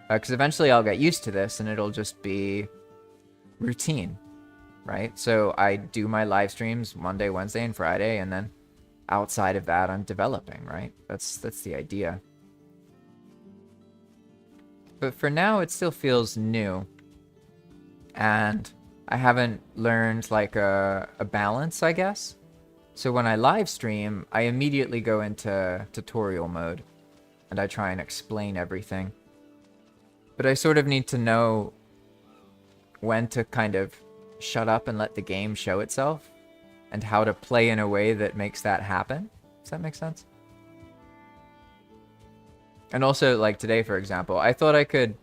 A: Because eventually I'll get used to this and it'll just be routine, right? So I do my live streams Monday, Wednesday, and Friday, and then outside of that, I'm developing, right? That's the idea. But for now, it still feels new. And I haven't learned like a balance, I guess. So when I live stream, I immediately go into tutorial mode and I try and explain everything. But I sort of need to know when to kind of shut up and let the game show itself, and how to play in a way that makes that happen. Does that make sense? And also, like today, for example, I thought I could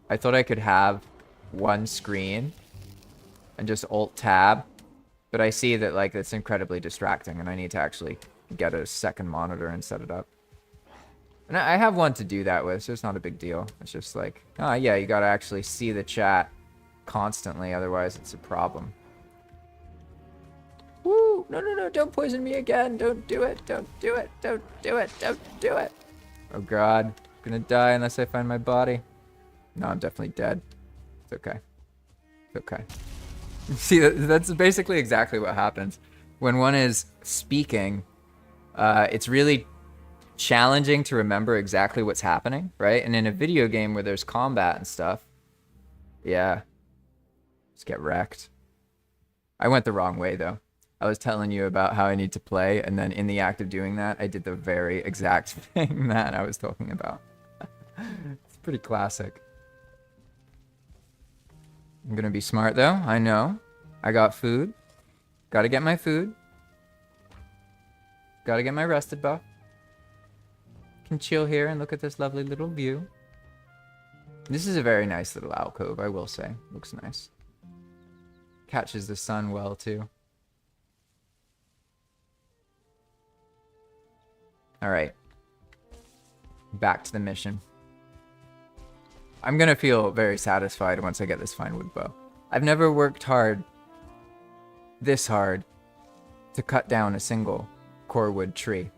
A: I thought I could have one screen and just Alt-Tab, but I see that, like, it's incredibly distracting, and I need to actually get a second monitor and set it up. And I have one to do that with, so it's not a big deal. It's just like, oh yeah, you gotta actually see the chat constantly, otherwise it's a problem. Woo! No, no, no, don't poison me again! Don't do it! Don't do it! Don't do it! Don't do it! Oh god, I'm gonna die unless I find my body. No, I'm definitely dead. It's okay. It's okay. See, that's basically exactly what happens. When one is speaking, it's really challenging to remember exactly what's happening, right? And in a video game where there's combat and stuff, yeah, just get wrecked. I went the wrong way, though. I was telling you about how I need to play, and then in the act of doing that, I did the very exact thing that I was talking about. It's pretty classic. I'm gonna be smart, though. I know. I got food. Gotta get my food. Gotta get my rested buff. Can chill here and look at this lovely little view. This is a very nice little alcove, I will say. Looks nice. Catches the sun well, too. Alright. Back to the mission. I'm gonna feel very satisfied once I get this finewood bow. I've never worked hard, this hard, to cut down a single core wood tree.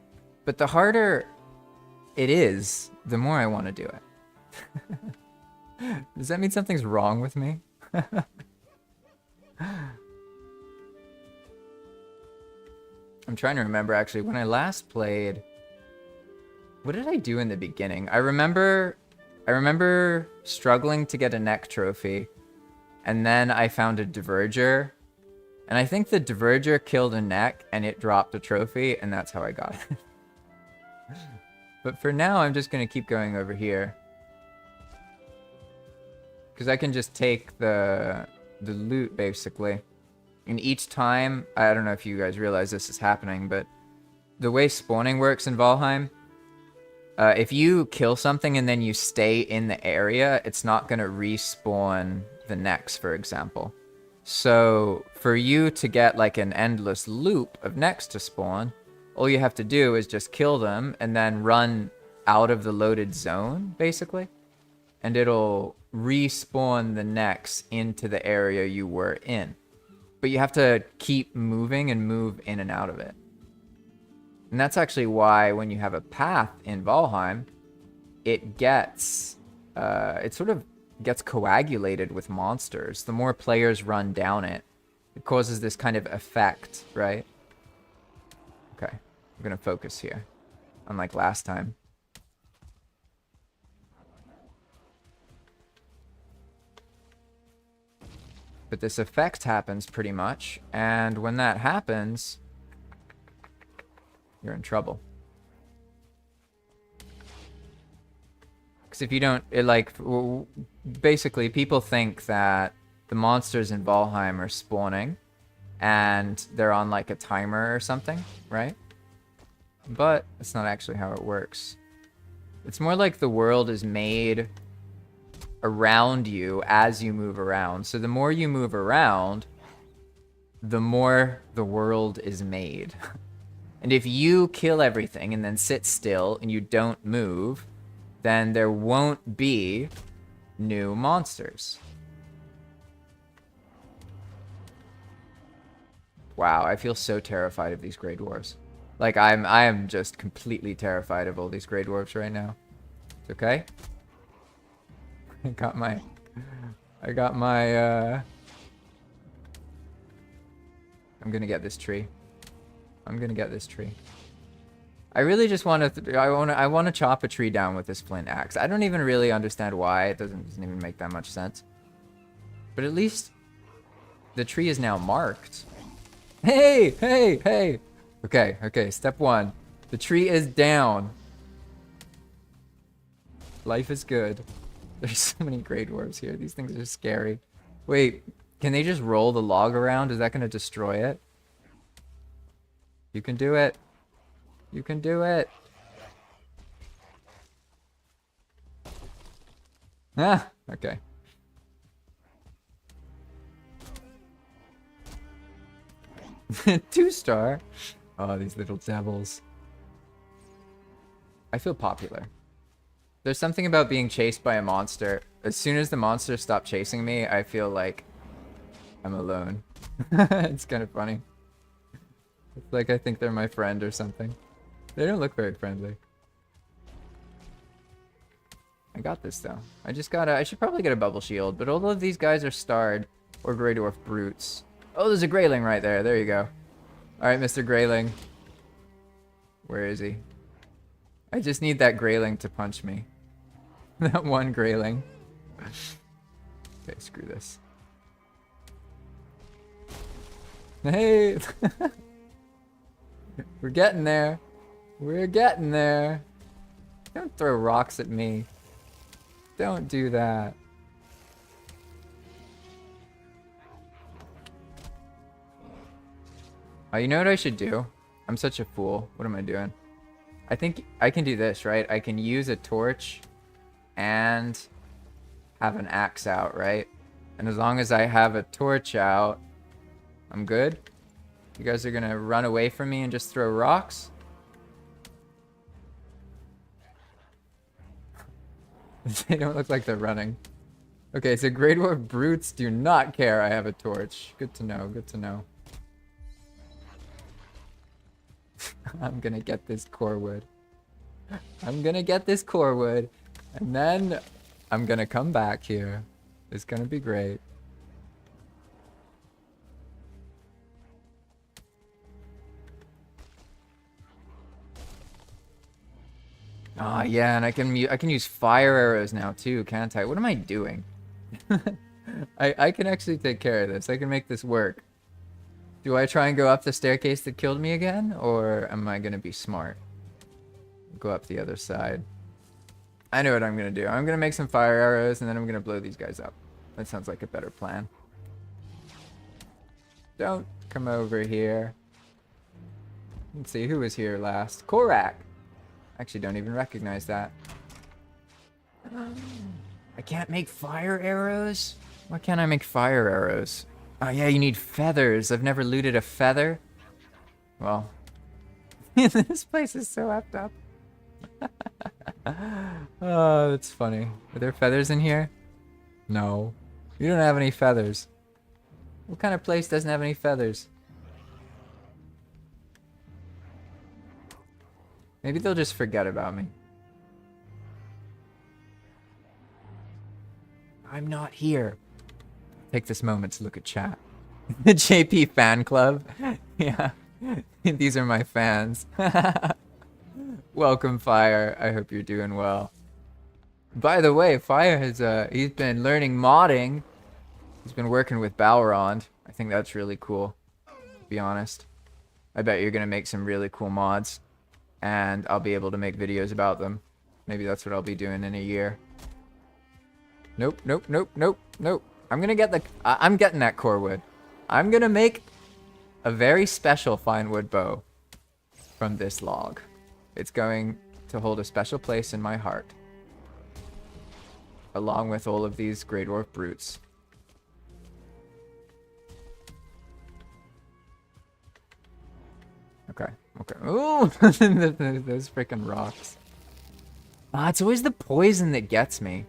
A: But the harder it is, the more I want to do it. Does that mean something's wrong with me? I'm trying to remember, actually, when I last played, what did I do in the beginning? I remember struggling to get a neck trophy, and then I found a diverger, and I think the diverger killed a neck, and it dropped a trophy, and that's how I got it. But for now, I'm just going to keep going over here. Because I can just take the loot, basically. And each time, I don't know if you guys realize this is happening, but the way spawning works in Valheim, if you kill something and then you stay in the area, it's not going to respawn the necks, for example. So for you to get like an endless loop of necks to spawn, all you have to do is just kill them and then run out of the loaded zone, basically. And it'll respawn the necks into the area you were in. But you have to keep moving and move in and out of it. And that's actually why when you have a path in Valheim, it gets, it sort of gets coagulated with monsters. The more players run down it, it causes this kind of effect, right? Okay, I'm gonna focus here, unlike last time. But this effect happens pretty much, and when that happens, you're in trouble. Because if you don't, basically people think that the monsters in Valheim are spawning, and they're on like a timer or something, right? But that's not actually how it works. It's more like the world is made around you as you move around. So the more you move around, the more the world is made. And if you kill everything and then sit still and you don't move, then there won't be new monsters. Wow, I feel so terrified of these Grey Dwarves. Like, I am just completely terrified of all these Grey Dwarves right now. It's okay. I got my, I'm gonna get this tree. I'm gonna get this tree. I really just want to, I want to chop a tree down with this flint axe. I don't even really understand why. It doesn't even make that much sense. But at least the tree is now marked. Hey, hey, hey. Okay, okay, step one. The tree is down. Life is good. There's so many Grey Dwarves here. These things are scary. Wait, can they just roll the log around? Is that going to destroy it? You can do it. You can do it. Ah, okay. Two-star. Oh, these little devils. I feel popular. There's something about being chased by a monster. As soon as the monsters stop chasing me, I feel like I'm alone. It's kind of funny. It's like I think they're my friend or something. They don't look very friendly. I got this though. I should probably get a bubble shield, but all of these guys are starred or Grey Dwarf brutes. Oh, there's a Greyling right there. There you go. Alright, Mr. Greyling. Where is he? I just need that Greyling to punch me. That one Greyling. Okay, screw this. Hey! We're getting there. We're getting there. Don't throw rocks at me. Don't do that. Oh, you know what I should do? I'm such a fool. What am I doing? I think I can do this, right? I can use a torch and have an axe out, right? And as long as I have a torch out, I'm good. You guys are gonna run away from me and just throw rocks? They don't look like they're running. Okay, so Grey Dwarf brutes do not care I have a torch. Good to know, good to know. I'm gonna get this core wood. I'm gonna get this core wood. And then I'm gonna come back here. It's gonna be great. Oh yeah, and I can use fire arrows now too, can't I? What am I doing? I can actually take care of this. I can make this work. Do I try and go up the staircase that killed me again, or am I gonna be smart? Go up the other side. I know what I'm gonna do. I'm gonna make some fire arrows and then I'm gonna blow these guys up. That sounds like a better plan. Don't come over here. Let's see, who was here last? Korak! Actually, don't even recognize that. I can't make fire arrows? Why can't I make fire arrows? Oh yeah, you need feathers. I've never looted a feather. Well, this place is so effed up. Oh, that's funny. Are there feathers in here? No. You don't have any feathers. What kind of place doesn't have any feathers? Maybe they'll just forget about me. I'm not here. Take this moment to look at chat. The JP fan club. Yeah. These are my fans. Welcome, Fire. I hope you're doing well. By the way, Fire has he's been learning modding. He's been working with Balrond. I think that's really cool, to be honest. I bet you're gonna make some really cool mods, and I'll be able to make videos about them. Maybe that's what I'll be doing in a year. Nope, nope, nope, nope, nope. I'm gonna get I'm getting that core wood. I'm gonna make a very special fine wood bow from this log. It's going to hold a special place in my heart, along with all of these Grey Dwarf brutes. Okay, okay. Ooh, those freaking rocks. Ah, it's always the poison that gets me.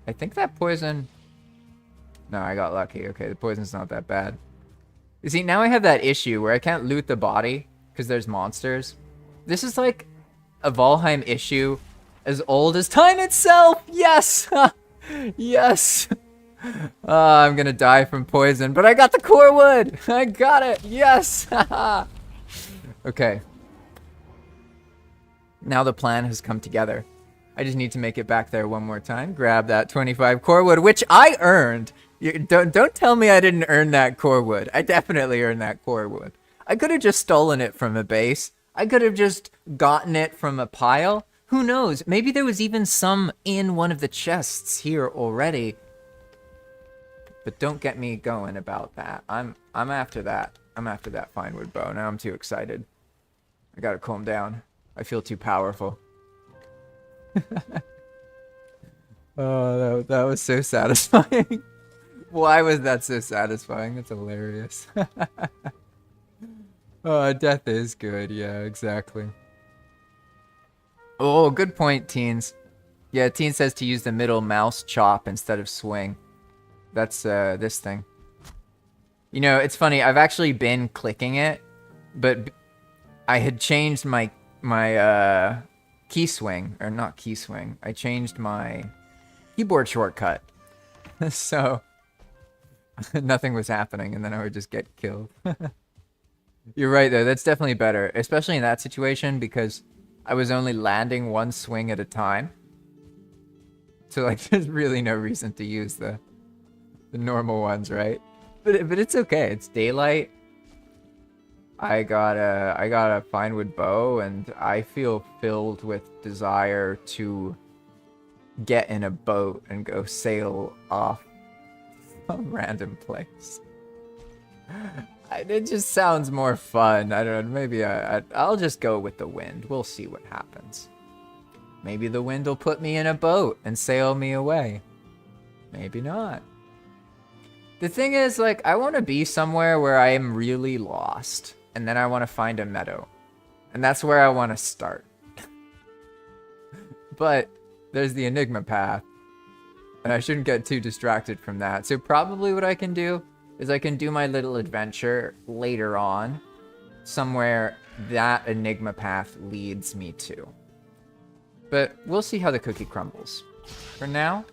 A: I think that poison... No, I got lucky. Okay, the poison's not that bad. You see, now I have that issue where I can't loot the body because there's monsters. This is like a Valheim issue as old as time itself. Yes! Yes! I'm gonna die from poison, but I got the core wood! I got it! Yes! Okay. Now the plan has come together. I just need to make it back there one more time. Grab that 25 core wood, which I earned. Don't tell me I didn't earn that core wood. I definitely earned that core wood. I could have just stolen it from a base. I could have just gotten it from a pile. Who knows? Maybe there was even some in one of the chests here already. But don't get me going about that. I'm after that. I'm after that fine wood bow. Now I'm too excited. I gotta calm down. I feel too powerful. Oh, that was so satisfying. Why was that so satisfying? That's hilarious. Oh, death is good. Yeah, exactly. Oh, good point, teens. Yeah, teen says to use the middle mouse chop instead of swing. That's this thing. You know, it's funny. I've actually been clicking it, but I had changed my key swing, or not key swing. I changed my keyboard shortcut, so nothing was happening, and then I would just get killed. You're right, though. That's definitely better, especially in that situation, because I was only landing one swing at a time. So, like, there's really no reason to use the normal ones, right? But it's okay. It's daylight. I got a finewood bow, and I feel filled with desire to get in a boat and go sail off some random place. It just sounds more fun. I don't know. Maybe I'll just go with the wind. We'll see what happens. Maybe the wind will put me in a boat and sail me away. Maybe not. The thing is, like, I want to be somewhere where I am really lost, and then I want to find a meadow. And that's where I want to start. But there's the Enigma path, and I shouldn't get too distracted from that. So probably what I can do is I can do my little adventure later on, somewhere that Enigma path leads me to. But we'll see how the cookie crumbles. For now,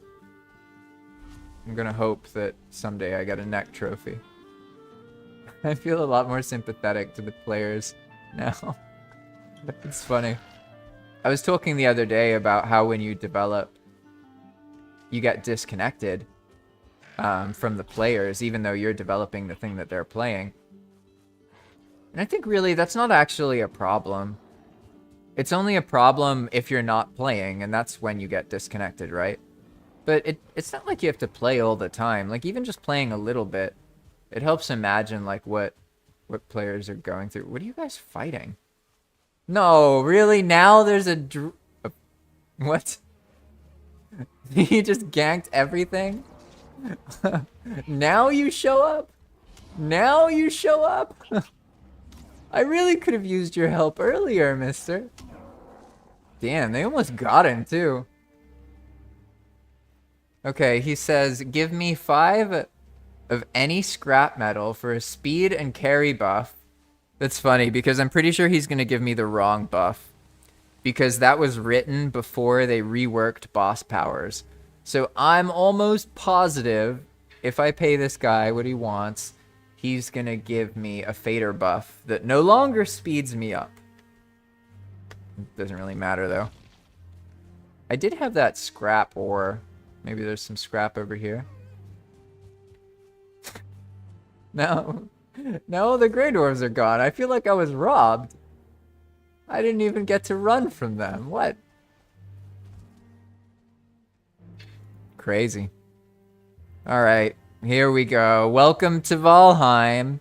A: I'm gonna hope that someday I get a neck trophy. I feel a lot more sympathetic to the players now. It's funny. I was talking the other day about how when you develop, you get disconnected from the players, even though you're developing the thing that they're playing. And I think really that's not actually a problem. It's only a problem if you're not playing, and that's when you get disconnected, right? But it's not like you have to play all the time. Like, even just playing a little bit, it helps imagine, like, what players are going through. What are you guys fighting? No, really? Now there's a what? You just ganked everything? Now you show up? Now you show up? I really could have used your help earlier, mister. Damn, they almost got him, too. Okay, he says, give me 5 of any scrap metal for a speed and carry buff. That's funny, because I'm pretty sure he's going to give me the wrong buff. Because that was written before they reworked boss powers. So I'm almost positive, if I pay this guy what he wants, he's going to give me a fader buff that no longer speeds me up. Doesn't really matter, though. I did have that scrap ore. Maybe there's some scrap over here. No. No, the Grey Dwarves are gone. I feel like I was robbed. I didn't even get to run from them. What? Crazy. Alright, here we go. Welcome to Valheim.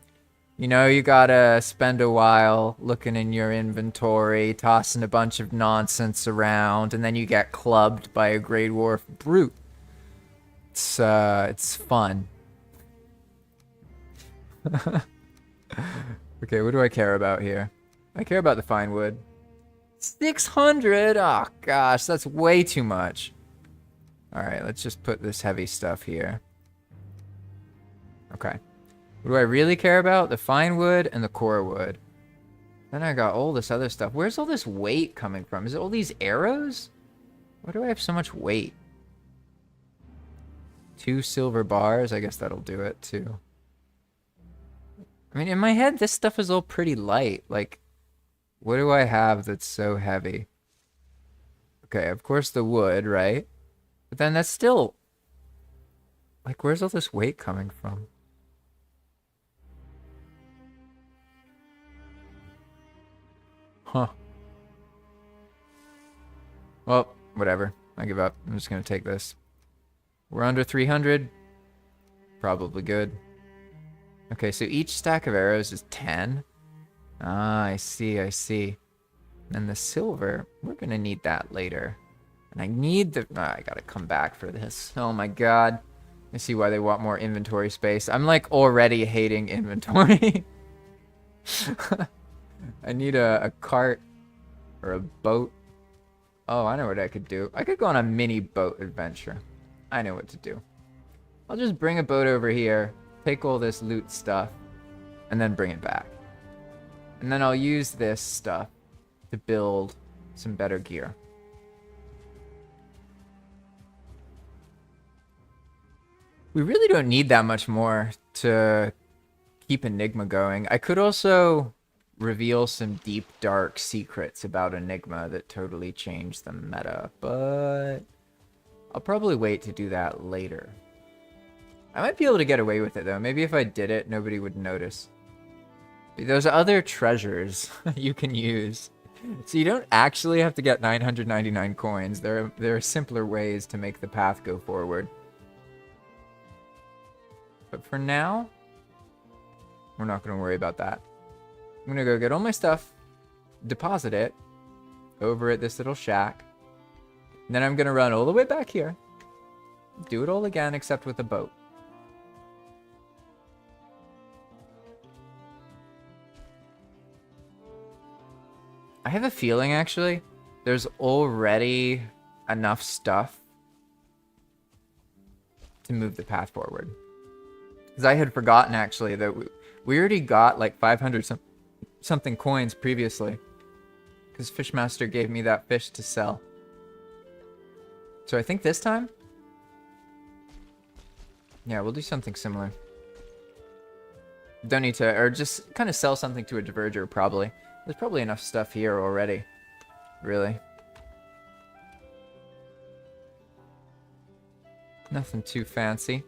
A: You know, you gotta spend a while looking in your inventory, tossing a bunch of nonsense around, and then you get clubbed by a Grey Dwarf brute. It's fun. Okay, what do I care about here? I care about the fine wood. 600? Oh gosh, that's way too much. Alright, let's just put this heavy stuff here. Okay. What do I really care about? The fine wood and the core wood. Then I got all this other stuff. Where's all this weight coming from? Is it all these arrows? Why do I have so much weight? 2 silver bars. I guess that'll do it, too. I mean, in my head, this stuff is all pretty light. Like, what do I have that's so heavy? Okay, of course the wood, right? But then that's still... Like, where's all this weight coming from? Huh. Well, whatever. I give up. I'm just gonna take this. We're under 300. Probably good. Okay, so each stack of arrows is 10. Ah, I see, I see. And the silver, we're gonna need that later. And I need the... I gotta come back for this. Oh my god. I see why they want more inventory space. I'm like already hating inventory. I need a cart or a boat. Oh, I know what I could do. I could go on a mini boat adventure. I know what to do. I'll just bring a boat over here, take all this loot stuff, and then bring it back. And then I'll use this stuff to build some better gear. We really don't need that much more to keep Enigma going. I could also reveal some deep, dark secrets about Enigma that totally change the meta, but I'll probably wait to do that later. I might be able to get away with it, though. Maybe if I did it, nobody would notice. There's other treasures you can use. So you don't actually have to get 999 coins. There are simpler ways to make the path go forward. But for now, we're not going to worry about that. I'm going to go get all my stuff, deposit it over at this little shack. And then I'm going to run all the way back here. Do it all again, except with a boat. I have a feeling, actually, there's already enough stuff to move the path forward. Because I had forgotten, actually, that we already got like 500 something coins previously. Because Fishmaster gave me that fish to sell. So I think this time, yeah, we'll do something similar. Don't need to, or just kind of sell something to a diverger, probably. There's probably enough stuff here already. Really. Nothing too fancy.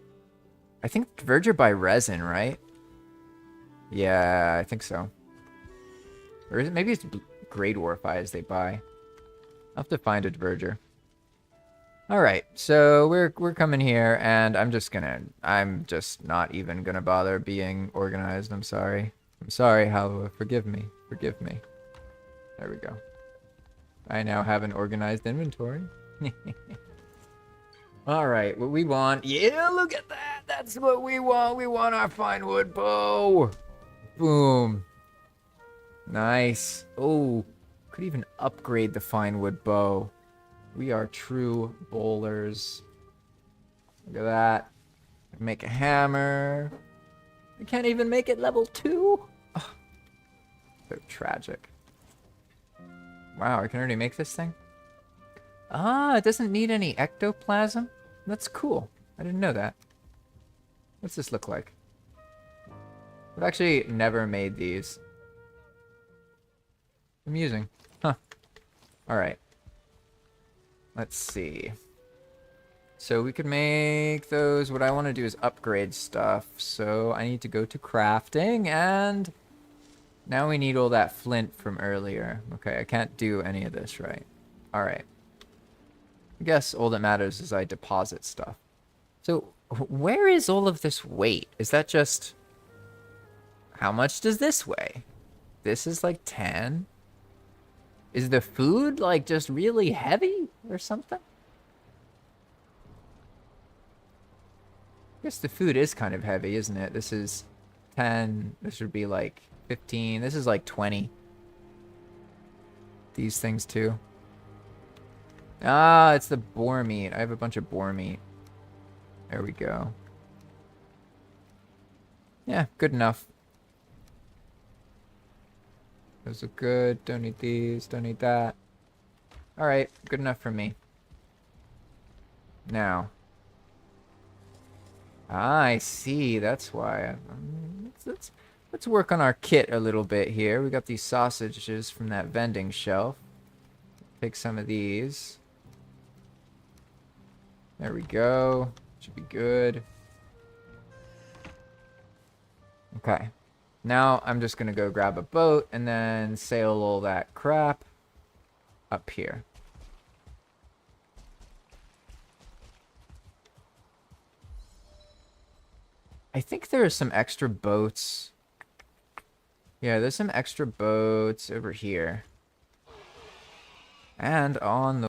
A: I think diverger buy resin, right? Yeah, I think so. Or is it, maybe it's Grade Warfies they buy. I'll have to find a diverger. Alright, so we're coming here, and I'm just not even gonna bother being organized. I'm sorry. I'm sorry, Halloa. Forgive me. Forgive me. There we go. I now have an organized inventory. Alright, what we want... Yeah, look at that! That's what we want! We want our finewood bow! Boom. Nice. Oh, could even upgrade the finewood bow. We are true bowlers. Look at that. Make a hammer. I can't even make it level 2. Oh, so tragic. Wow, I can already make this thing? Ah, it doesn't need any ectoplasm? That's cool. I didn't know that. What's this look like? I've actually never made these. Amusing. Huh. Alright. Let's see. So we could make those. What I want to do is upgrade stuff. So I need to go to crafting, and now we need all that flint from earlier. Okay, I can't do any of this, right? Alright. I guess all that matters is I deposit stuff. So where is all of this weight? Is that just... How much does this weigh? This is like 10. Is the food like just really heavy or something? I guess the food is kind of heavy, isn't it? This is 10. This would be like 15. This is like 20. These things too. Ah, it's the boar meat. I have a bunch of boar meat. There we go. Yeah, good enough. Those are good. Don't need these. Don't need that. Alright, good enough for me. Now. Ah, I see. That's why. Let's work on our kit a little bit here. We got these sausages from that vending shelf. Take some of these. There we go. Should be good. Okay. Now I'm just going to go grab a boat and then sail all that crap up here. I think there are some extra boats. Yeah, there's some extra boats over here. And on the